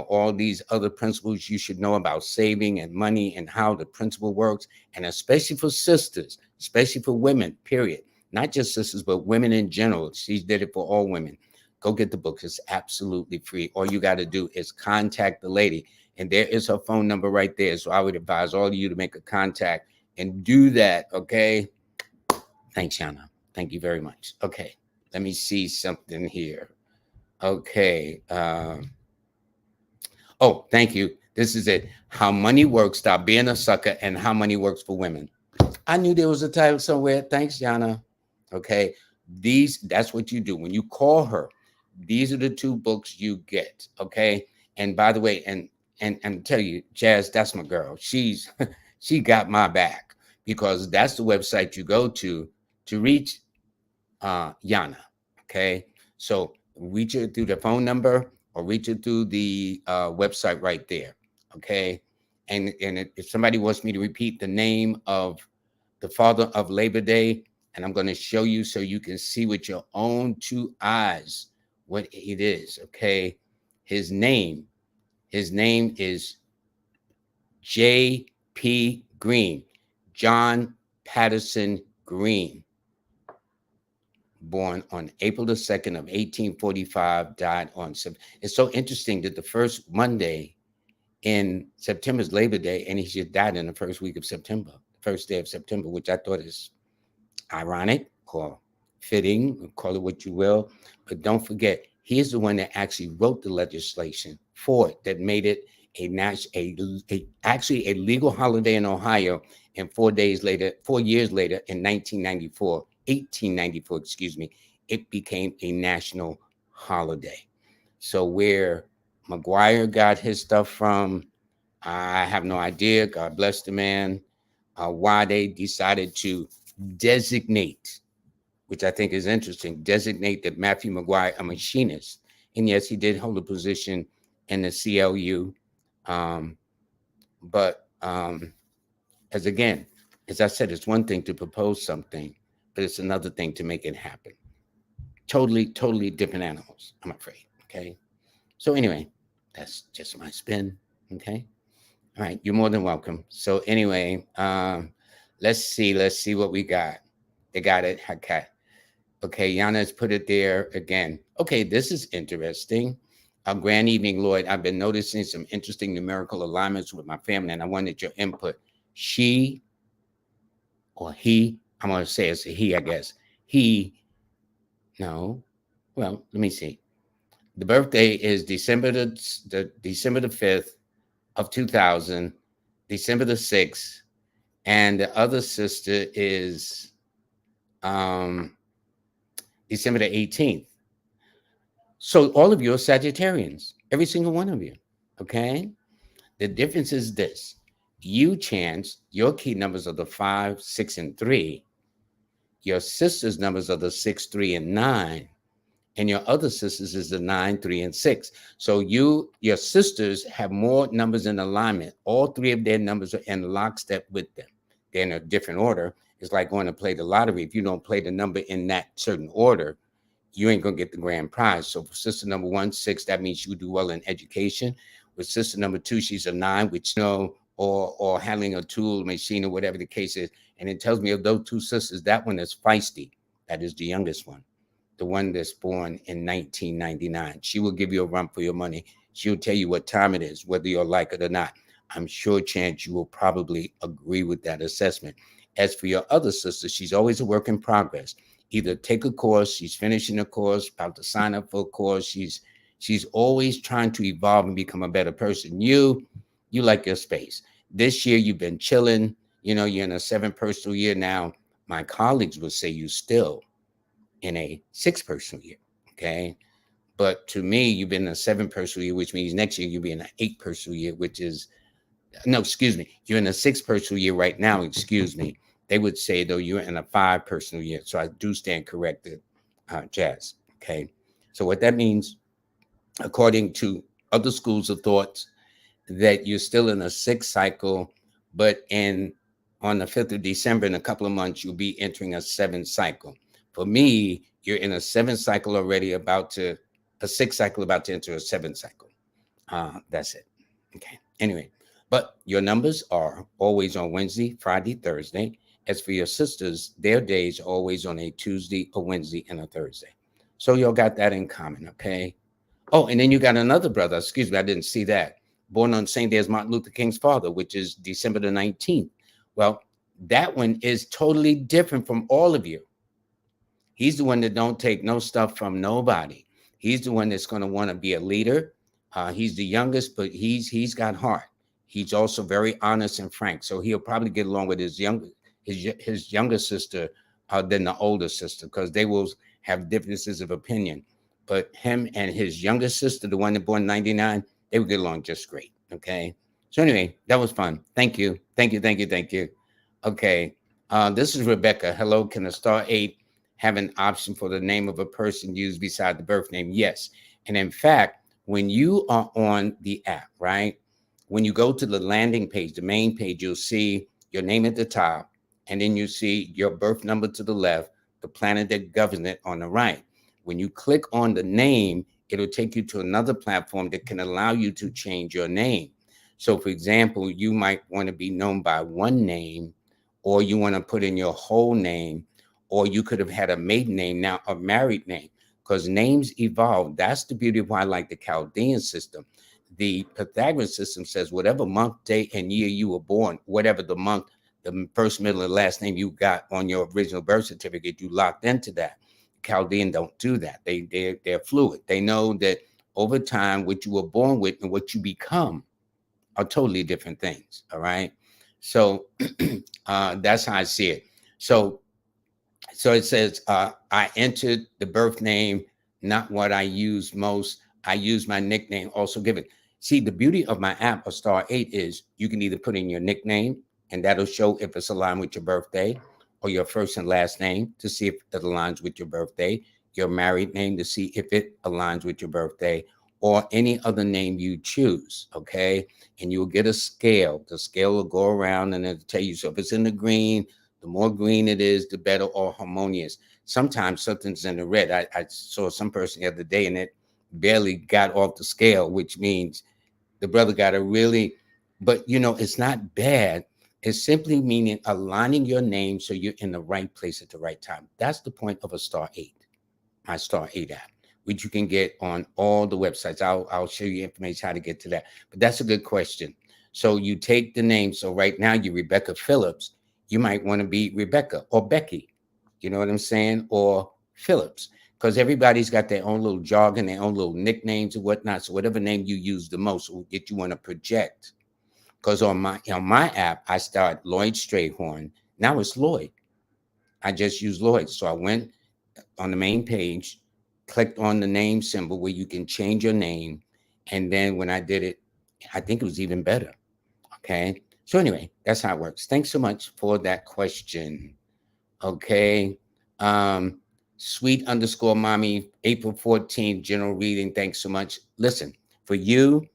all these other principles you should know about saving and money and how the principle works, and especially for sisters, especially for women, period. Not just sisters, but women in general. She did it for all women. Go get the book. It's absolutely free. All you got to do is contact the lady. And there is her phone number right there. So I would advise all of you to make a contact and do that. Okay. Thanks, Yana. Thank you very much. Okay. Let me see something here. Okay. Oh, thank you. This is it. How Money Works. Stop being a sucker, and How Money Works for Women. I knew there was a title somewhere. Thanks, Yana. Okay. That's what you do. When you call her, these are the two books you get. Okay. And by the way, and tell you, Jazz, that's my girl. She got my back, because that's the website you go to reach Yana. Okay. So reach her through the phone number or reach her through the website right there. Okay. And if somebody wants me to repeat the name of the father of Labor Day, and I'm going to show you so you can see with your own two eyes what it is. Okay. His name is J.P. Green, John Patterson Green, born on April the 2nd of 1845, died on September. It's so interesting that the first Monday in September is Labor Day, and he just died in the first week of September, first day of September, which I thought is ironic or fitting, call it what you will. But don't forget, he's the one that actually wrote the legislation for it that made it actually a legal holiday in Ohio. And 4 years later, in 1894, excuse me, it became a national holiday. So where McGuire got his stuff from, I have no idea. God bless the man. Why they decided to designate, which I think is interesting, designate that Matthew McGuire a machinist. And yes, he did hold a position in the CLU. But as I said, it's one thing to propose something, but it's another thing to make it happen. Totally different animals, I'm afraid. Okay. So anyway, that's just my spin. Okay. All right. You're more than welcome. So anyway, let's see what we got. They got it. Okay. Okay, Yana's put it there again. Okay, this is interesting. Grand evening, Lloyd. I've been noticing some interesting numerical alignments with my family, and I wanted your input. She or he, I'm going to say it's a he, I guess. No. Well, let me see. The birthday is December the 5th of 2000, December the 6th, and the other sister is December the 18th. So all of you are Sagittarians, every single one of you. Okay. The difference is this: you, Chance, your key numbers are the 5, 6, and 3. Your sister's numbers are the 6, 3, and 9. And your other sisters is the 9, 3, and 6. So your sisters have more numbers in alignment. All three of their numbers are in lockstep with them. They're in a different order. It's like going to play the lottery. If you don't play the number in that certain order, you ain't gonna get the grand prize. So for sister number 1, 6, that means you do well in education. With sister number 2, she's a 9, which or handling a tool, machine, or whatever the case is. And it tells me of those 2 sisters, that one is feisty. That is the youngest one, the one that's born in 1999. She will give you a run for your money. She'll tell you what time it is, whether you like it or not. I'm sure, Chance, you will probably agree with that assessment. As for your other sister, she's always a work in progress. Either take a course, she's finishing a course, about to sign up for a course. She's always trying to evolve and become a better person. You like your space. This year you've been chilling. You're in a 7 personal year now. My colleagues would say you still in a 6 personal year. Okay. But to me, you've been in a 7 personal year, which means next year you'll be in an 8 personal year, which is no, excuse me. You're in a 6 personal year right now, excuse me. They would say, though, you're in a 5 personal year. So I do stand corrected, Jazz. Okay. So what that means, according to other schools of thoughts, that you're still in a 6 cycle, but on the 5th of December, in a couple of months, you'll be entering a 7 cycle. For me, you're in a 7 cycle already, a 6 cycle about to enter a 7 cycle. That's it. Okay. Anyway, but your numbers are always on Wednesday, Friday, Thursday. As for your sisters, their days are always on a Tuesday, a Wednesday, and a Thursday. So y'all got that in common, okay? Oh, and then you got another brother. Excuse me, I didn't see that. Born on the same day as Martin Luther King's father, which is December the 19th. Well, that one is totally different from all of you. He's the one that don't take no stuff from nobody. He's the one that's going to want to be a leader. He's the youngest, but he's got heart. He's also very honest and frank, so he'll probably get along with his younger sister than the older sister, because they will have differences of opinion. But him and his younger sister, the one that born in 99, they would get along just great. Okay. So anyway, that was fun. Thank you. Thank you. Thank you. Thank you. Okay. This is Rebecca. Hello. Can a star 8 have an option for the name of a person used beside the birth name? Yes. And in fact, when you are on the app, right, when you go to the landing page, the main page, you'll see your name at the top, and then you see your birth number to the left, the planet that governs it on the right. When you click on the name, it'll take you to another platform that can allow you to change your name. So, for example, you might want to be known by one name, or you want to put in your whole name, or you could have had a maiden name, now a married name, because names evolve. That's the beauty of why I like the Chaldean system. The Pythagorean system says whatever month, day, and year you were born, whatever the month, the first, middle, and last name you got on your original birth certificate, you locked into that. Chaldean don't do that. They're fluid. They know that over time, what you were born with and what you become are totally different things. All right. So that's how I see it. So it says, I entered the birth name, not what I use most. I use my nickname, also given. See, the beauty of my app, a star 8, is you can either put in your nickname, and that'll show if it's aligned with your birthday, or your first and last name to see if it aligns with your birthday, your married name to see if it aligns with your birthday, or any other name you choose. Okay. And you'll get a scale. The scale will go around and it'll tell you. So if it's in the green, the more green it is, the better or harmonious. Sometimes something's in the red. I saw some person the other day and it barely got off the scale, which means the brother got a really, but it's not bad. It's simply meaning aligning your name so you're in the right place at the right time. That's the point of a star 8, my star 8 app, which you can get on all the websites. I'll show you information how to get to that. But that's a good question. So you take the name. So right now you're Rebecca Phillips. You might want to be Rebecca or Becky. You know what I'm saying? Or Phillips. Because everybody's got their own little jargon, their own little nicknames and whatnot. So whatever name you use the most will get you on a project. Because on my app, I start Lloyd Strayhorn. Now it's Lloyd. I just use Lloyd. So I went on the main page, clicked on the name symbol where you can change your name. And then when I did it, I think it was even better. Okay. So anyway, that's how it works. Thanks so much for that question. Okay. Sweet underscore mommy, April 14th, general reading. Thanks so much. Listen, for you,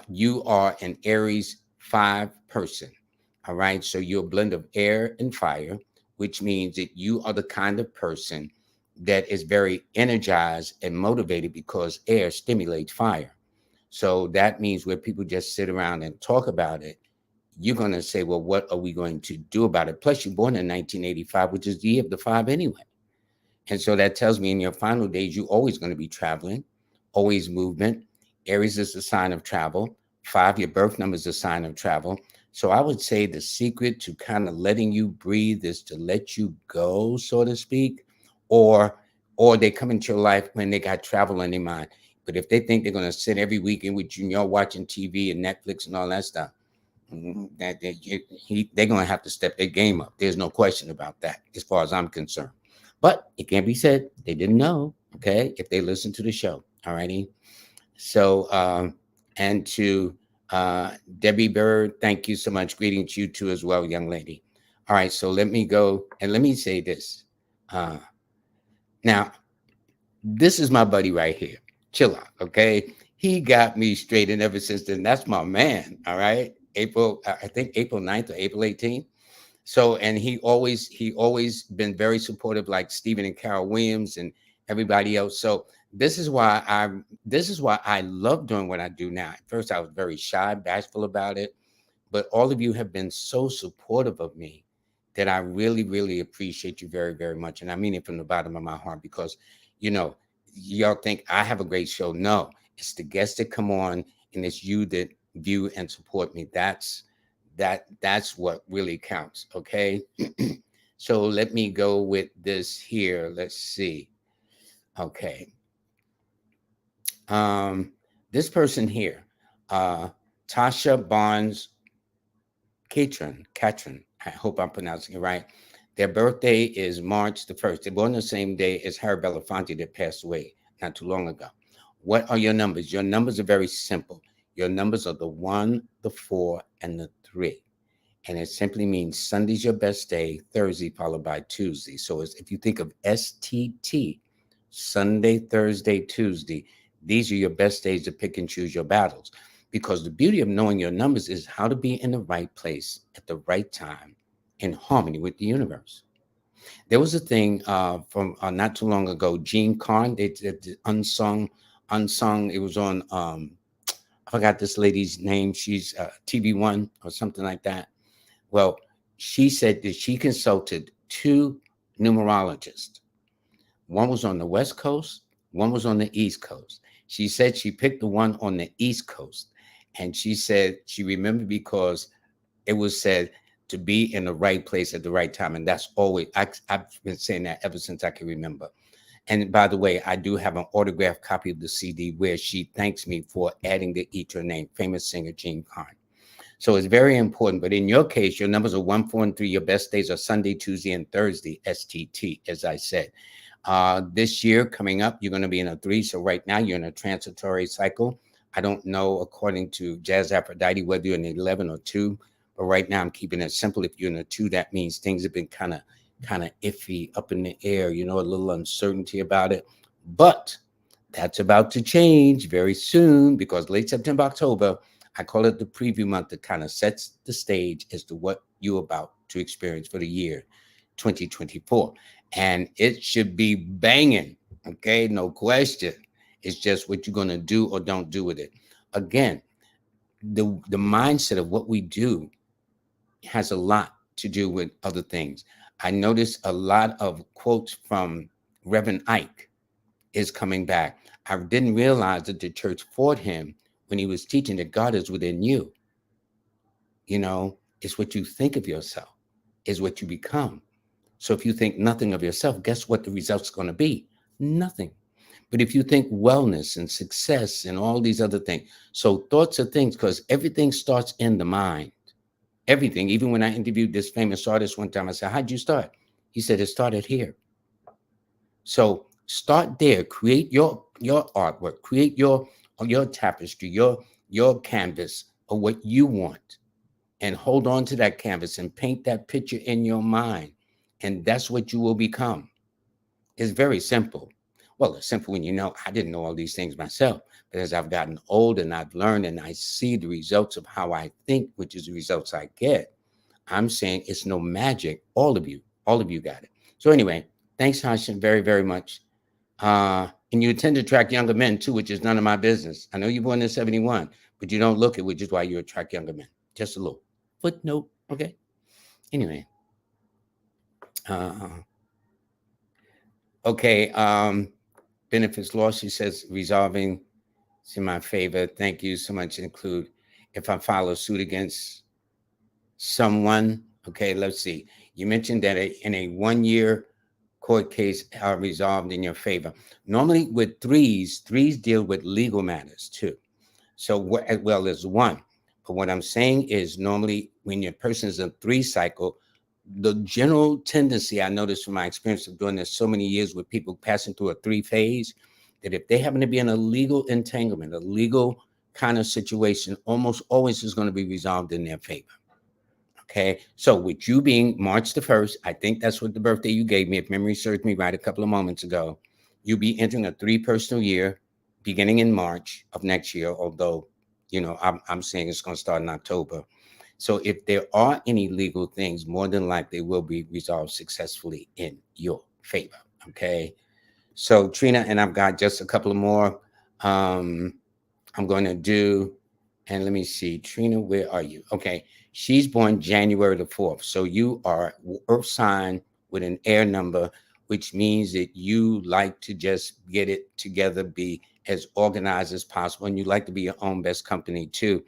you are an Aries 5 person. All right. So you're a blend of air and fire. which means that you are the kind of person that is very energized and motivated because air stimulates fire. So that means where people just sit around and talk about it, you're going to say, well, what are we going to do about it? Plus, you're born in 1985, which is the year of the five anyway. And so that tells me in your final days, you're always going to be traveling, always movement. Aries is a sign of travel. Five, your birth number is a sign of travel. So I would say the secret to kind of letting you breathe is to let you go, so to speak, or or they come into your life when they got travel in their mind. But if they think they're going to sit every weekend with you and you're watching TV and Netflix and all that stuff, they're going to have to step their game up. There's no question about that, as far as I'm concerned. But it can't be said they didn't know. Okay, if they listen to the show, all righty. So, and to Debbie Bird, thank you so much. Greetings to you too as well, young lady. All right, so let me go and let me say this. Uh, Now, this is my buddy right here. Chill out, okay? He got me straight, and ever since then, that's my man. All right, April, I think April 9th or April 18th. So, and he always been very supportive, like Stephen and Carol Williams and everybody else. So this is why I love doing what I do now. At first, I was very shy, bashful about it, but all of you have been so supportive of me that I really, really appreciate you very, very much. And I mean it from the bottom of my heart because, you know, y'all think I have a great show. No, it's the guests that come on and it's you that view and support me. That's what really counts. Okay. So let me go with this here. Let's see. Okay. Um, this person here, Tasha Barnes Katrin. I hope I'm pronouncing it right. Their birthday is March the 1st. They're born the same day as Harry Belafonte that passed away not too long ago. What are your numbers? Your numbers are very simple. Your numbers are the 1, the 4, and the 3. And it simply means Sunday's your best day, Thursday followed by Tuesday. So if you think of STT, Sunday, Thursday, Tuesday, these are your best days to pick and choose your battles. Because the beauty of knowing your numbers is how to be in the right place at the right time in harmony with the universe. There was a thing from not too long ago, Gene Carn, they did the unsung, it was on, I forgot this lady's name. She's TV1 or something like that. Well, she said that she consulted two numerologists. One was on the West Coast, one was on the East Coast. She said she picked the one on the East Coast. And she said she remembered because it was said to be in the right place at the right time. And that's always, I've been saying that ever since I can remember. And by the way, I do have an autographed copy of the CD where she thanks me for adding the E to her name, famous singer Jean Carn. So it's very important. But in your case, your numbers are 1, 4, and 3. Your best days are Sunday, Tuesday, and Thursday, STT, as I said. This year coming up, you're going to be in a 3. So right now you're in a transitory cycle. I don't know, according to Jazz Aphrodite, whether you're in 11 or 2. But right now I'm keeping it simple. If you're in a 2, that means things have been kind of iffy, up in the air, a little uncertainty about it. But that's about to change very soon because late September, October, I call it the preview month that kind of sets the stage as to what you're about to experience for the year 2024. And it should be banging. Okay, no question. It's just what you're going to do or don't do with it. Again, the mindset of what we do has a lot to do with other things. I noticed a lot of quotes from Reverend Ike is coming back. I didn't realize that the church fought him when he was teaching that God is within you. It's what you think of yourself, is what you become. So if you think nothing of yourself, guess what the result's going to be? Nothing. But if you think wellness and success and all these other things, so thoughts are things because everything starts in the mind. Everything. Even when I interviewed this famous artist one time, I said, how'd you start? He said, it started here. So start there. Create your artwork. Create your tapestry, your canvas of what you want. And hold on to that canvas and paint that picture in your mind. And that's what you will become. It's very simple. Well, it's simple when I didn't know all these things myself. But as I've gotten older and I've learned and I see the results of how I think, which is the results I get, I'm saying it's no magic. All of you All of you got it. So anyway, thanks, Hashem, very, very much. And you tend to attract younger men too, which is none of my business. I know you're born in 71, but you don't look it, which is why you attract younger men. Just a little footnote, okay? Anyway, uh, okay. Benefits loss, she says, resolving is in my favor. Thank you so much. Include if I file a suit against someone. Okay, let's see. You mentioned that in a 1 year court case are resolved in your favor. Normally with threes deal with legal matters too. So as well as one. But what I'm saying is normally when your person is in three cycle, the general tendency I noticed from my experience of doing this so many years with people passing through a three phase, that if they happen to be in a legal entanglement, a legal kind of situation, almost always is going to be resolved in their favor. Okay, so with you being March the 1st, I think that's what the birthday you gave me, if memory serves me right, a couple of moments ago, you'll be entering a three personal year beginning in March of next year, although, I'm saying it's going to start in October. So if there are any legal things, more than likely will be resolved successfully in your favor. Okay, so Trina, and I've got just a couple of more. I'm going to do, and let me see, Trina, where are you? Okay, she's born January the 4th. So you are Earth sign with an air number, which means that you like to just get it together, be as organized as possible, and you like to be your own best company too.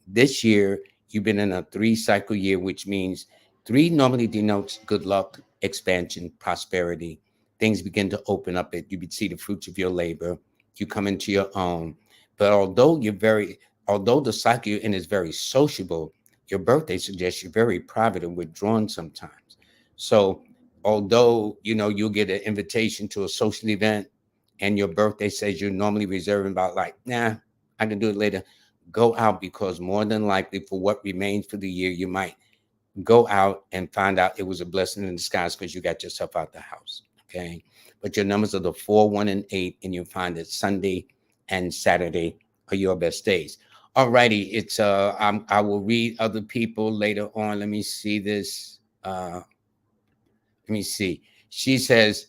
This year, you've been in a three cycle year, which means three normally denotes good luck, expansion, prosperity. Things begin to open up. You see the fruits of your labor. You come into your own. But although the cycle you're in is very sociable, your birthday suggests you're very private and withdrawn sometimes. So although you'll get an invitation to a social event and your birthday says you're normally reserving about like, nah, I can do it later. Go out, because more than likely for what remains for the year, you might go out and find out it was a blessing in disguise because you got yourself out the house. Okay. But your numbers are the 4, 1, and 8, and you'll find that Sunday and Saturday are your best days. All righty. I will read other people later on. Let me see this. Let me see. She says,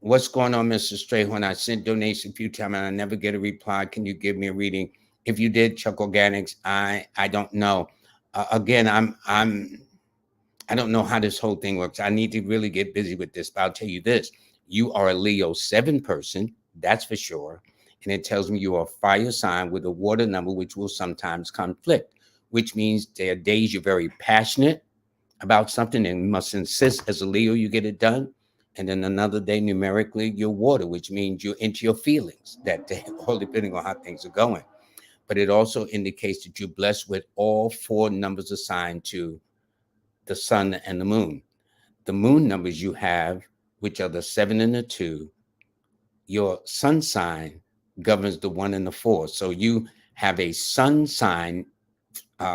what's going on, Mr. Strayhorn? I sent donation a few times and I never get a reply. Can you give me a reading? If you did, Chuck Organics, I don't know. Again, I don't know how this whole thing works. I need to really get busy with this. But I'll tell you this: you are a Leo 7 person, that's for sure. And it tells me you are a fire sign with a water number, which will sometimes conflict, which means there are days you're very passionate about something and must insist as a Leo you get it done. And then another day, numerically, you're water, which means you're into your feelings that day, all depending on how things are going. But it also indicates that you're blessed with all 4 numbers assigned to the sun and the moon. The moon numbers you have, which are the 7 and the 2, your sun sign governs the 1 and the 4. So you have a sun sign,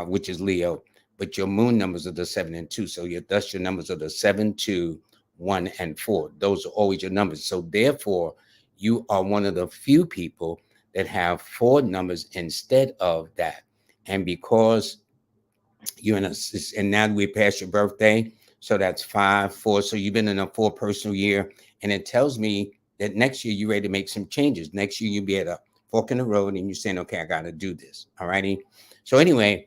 which is Leo, but your moon numbers are the 7 and 2. So thus your numbers are the 7, 2, 1, and 4. Those are always your numbers. So therefore, you are one of the few people that have 4 numbers instead of that. And because you're in and now we passed your birthday, so that's 5, 4. So you've been in a 4 personal year, and it tells me that next year you're ready to make some changes. Next year you'll be at a fork in the road, and you're saying, okay, I got to do this. All righty. So anyway,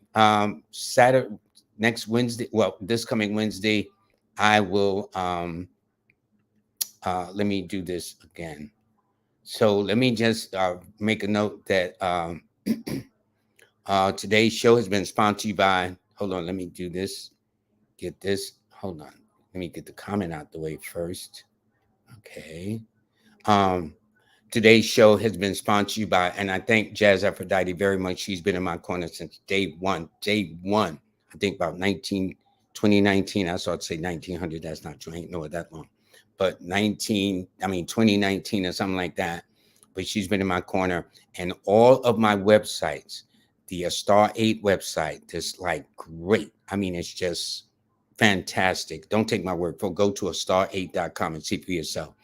Saturday, next Wednesday, well, this coming Wednesday, I will. Let me do this again. So let me just make a note that today's show has been sponsored by. Hold on, let me do this. Get this. Hold on. Let me get the comment out the way first. Okay. Um, Today's show has been sponsored by, and I thank Jazz Aphrodite very much. She's been in my corner since day one. Day one. I think about 2019. I started to say 1900. That's not true. I ain't know it that long. But 2019 or something like that. But she's been in my corner. And all of my websites, the Star 8 website, is like great. I mean, it's just fantastic. Don't take my word for it. Go to star8.com and see for yourself.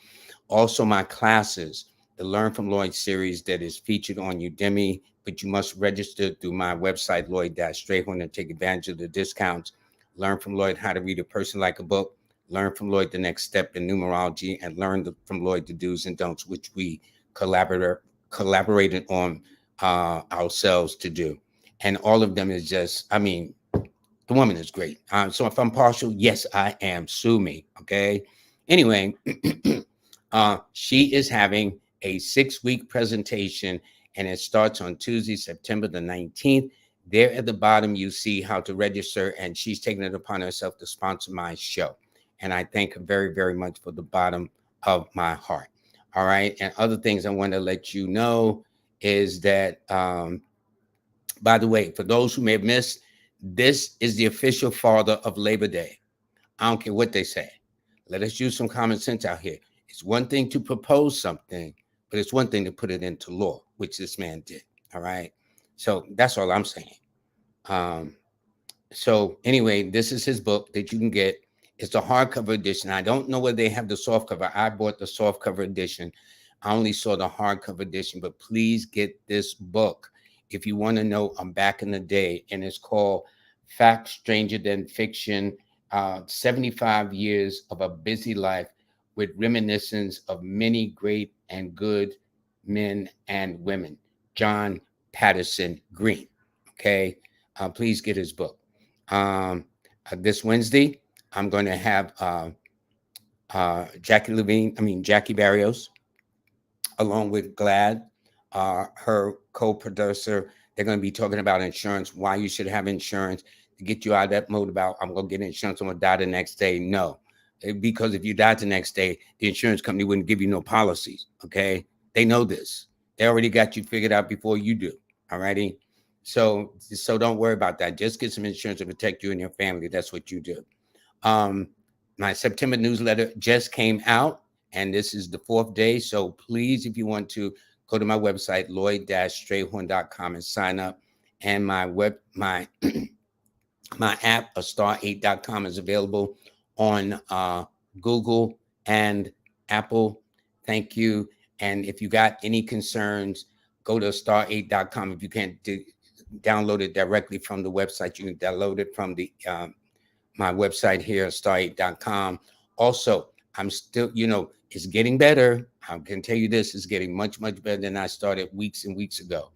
Also, my classes, the Learn from Lloyd series that is featured on Udemy, but you must register through my website, Lloyd-Strayhorn, and take advantage of the discounts. Learn from Lloyd how to read a person like a book. Learn from Lloyd the next step in numerology, and learn from Lloyd the do's and don'ts, which we collaborated on ourselves to do. And all of them is just, I mean, the woman is great. So if I'm partial, yes, I am. Sue me, okay? Anyway, she is having a 6-week presentation, and it starts on Tuesday, September the 19th. There at the bottom, you see how to register, and she's taking it upon herself to sponsor my show. And I thank her very, very much for the bottom of my heart. All right. And other things I want to let you know is that, by the way, for those who may have missed, this is the official father of Labor Day. I don't care what they say. Let us use some common sense out here. It's one thing to propose something, but it's one thing to put it into law, which this man did. All right. So that's all I'm saying. Um, so anyway, this is his book that you can get. It's the hardcover edition. I don't know whether they have the soft cover. I bought the soft cover edition. I only saw the hardcover edition, but please get this book if you want to know. I'm back in the day, and it's called Fact Stranger Than Fiction, 75 Years of a Busy Life with Reminiscence of Many Great and Good Men and Women. John Patterson Green. Okay. Please get his book. This Wednesday, I'm going to have Jackie Barrios, along with Glad, her co-producer. They're going to be talking about insurance, why you should have insurance to get you out of that mode about, I'm going to get insurance, I'm going to die the next day. No, because if you died the next day, the insurance company wouldn't give you no policies. Okay. They know this. They already got you figured out before you do. All righty. So don't worry about that. Just get some insurance to protect you and your family. That's what you do. My September newsletter just came out, and this is the 4th day. So please, if you want to, go to my website, lloyd-strayhorn.com, and sign up. And my my app, star8.com, is available on Google and Apple. Thank you. And if you got any concerns, go to star8.com. If you can't download it directly from the website, you can download it from the my website here, star8.com. Also, I'm still, it's getting better. I can tell you this, it's getting much, much better than I started weeks and weeks ago.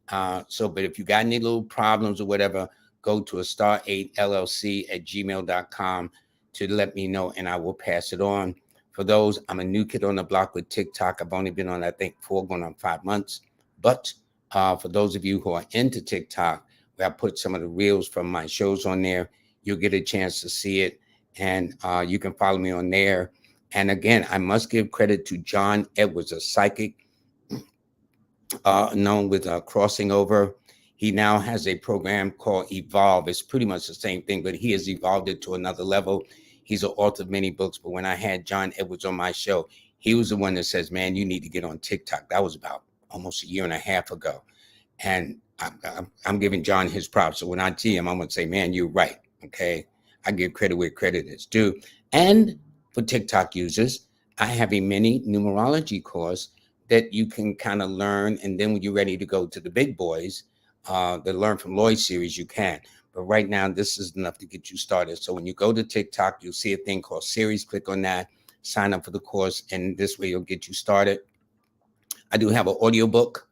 But if you got any little problems or whatever, go to a star8llc@gmail.com to let me know, and I will pass it on. For those, I'm a new kid on the block with TikTok. I've only been on, I think, 4 going on 5 months. But for those of you who are into TikTok, where I put some of the reels from my shows on there, you'll get a chance to see it. And you can follow me on there. And again, I must give credit to John Edwards, a psychic known with Crossing Over. He now has a program called Evolve. It's pretty much the same thing, but he has evolved it to another level. He's an author of many books. But when I had John Edwards on my show, he was the one that says, man, you need to get on TikTok. That was about almost a year and a half ago. And I'm giving John his props. So when I see him, I'm going to say, man, you're right. Okay. I give credit where credit is due. And for TikTok users, I have a mini numerology course that you can kind of learn. And then when you're ready to go to the big boys, the Learn from Lloyd series, you can. But right now, this is enough to get you started. So when you go to TikTok, you'll see a thing called series. Click on that, sign up for the course, and this way you'll get you started. I do have an audiobook,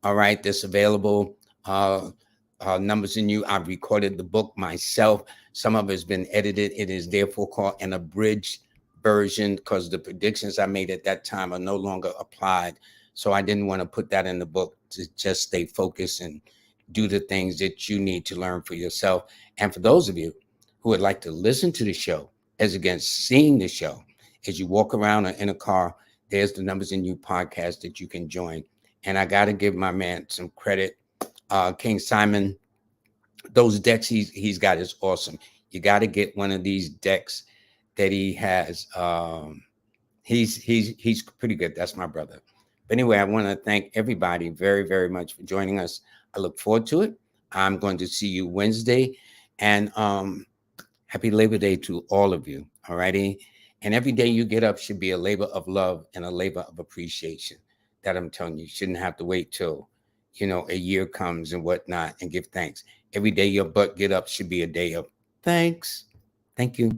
all right, that's available. Numbers in You. I've recorded the book myself. Some of it has been edited. It is therefore called an abridged version because the predictions I made at that time are no longer applied. So I didn't want to put that in the book, to just stay focused and do the things that you need to learn for yourself. And for those of you who would like to listen to the show as against seeing the show, as you walk around or in a car, there's the Numbers in You podcast that you can join. And I got to give my man some credit. King Simon, those decks he's got is awesome. You got to get one of these decks that he has. He's pretty good. That's my brother. But anyway, I want to thank everybody very, very much for joining us. I look forward to it. I'm going to see you Wednesday, and happy Labor Day to all of you. All righty. And every day you get up should be a labor of love and a labor of appreciation. That I'm telling you, you shouldn't have to wait till a year comes and whatnot and give thanks. Every day your butt get up should be a day of thanks. Thank you.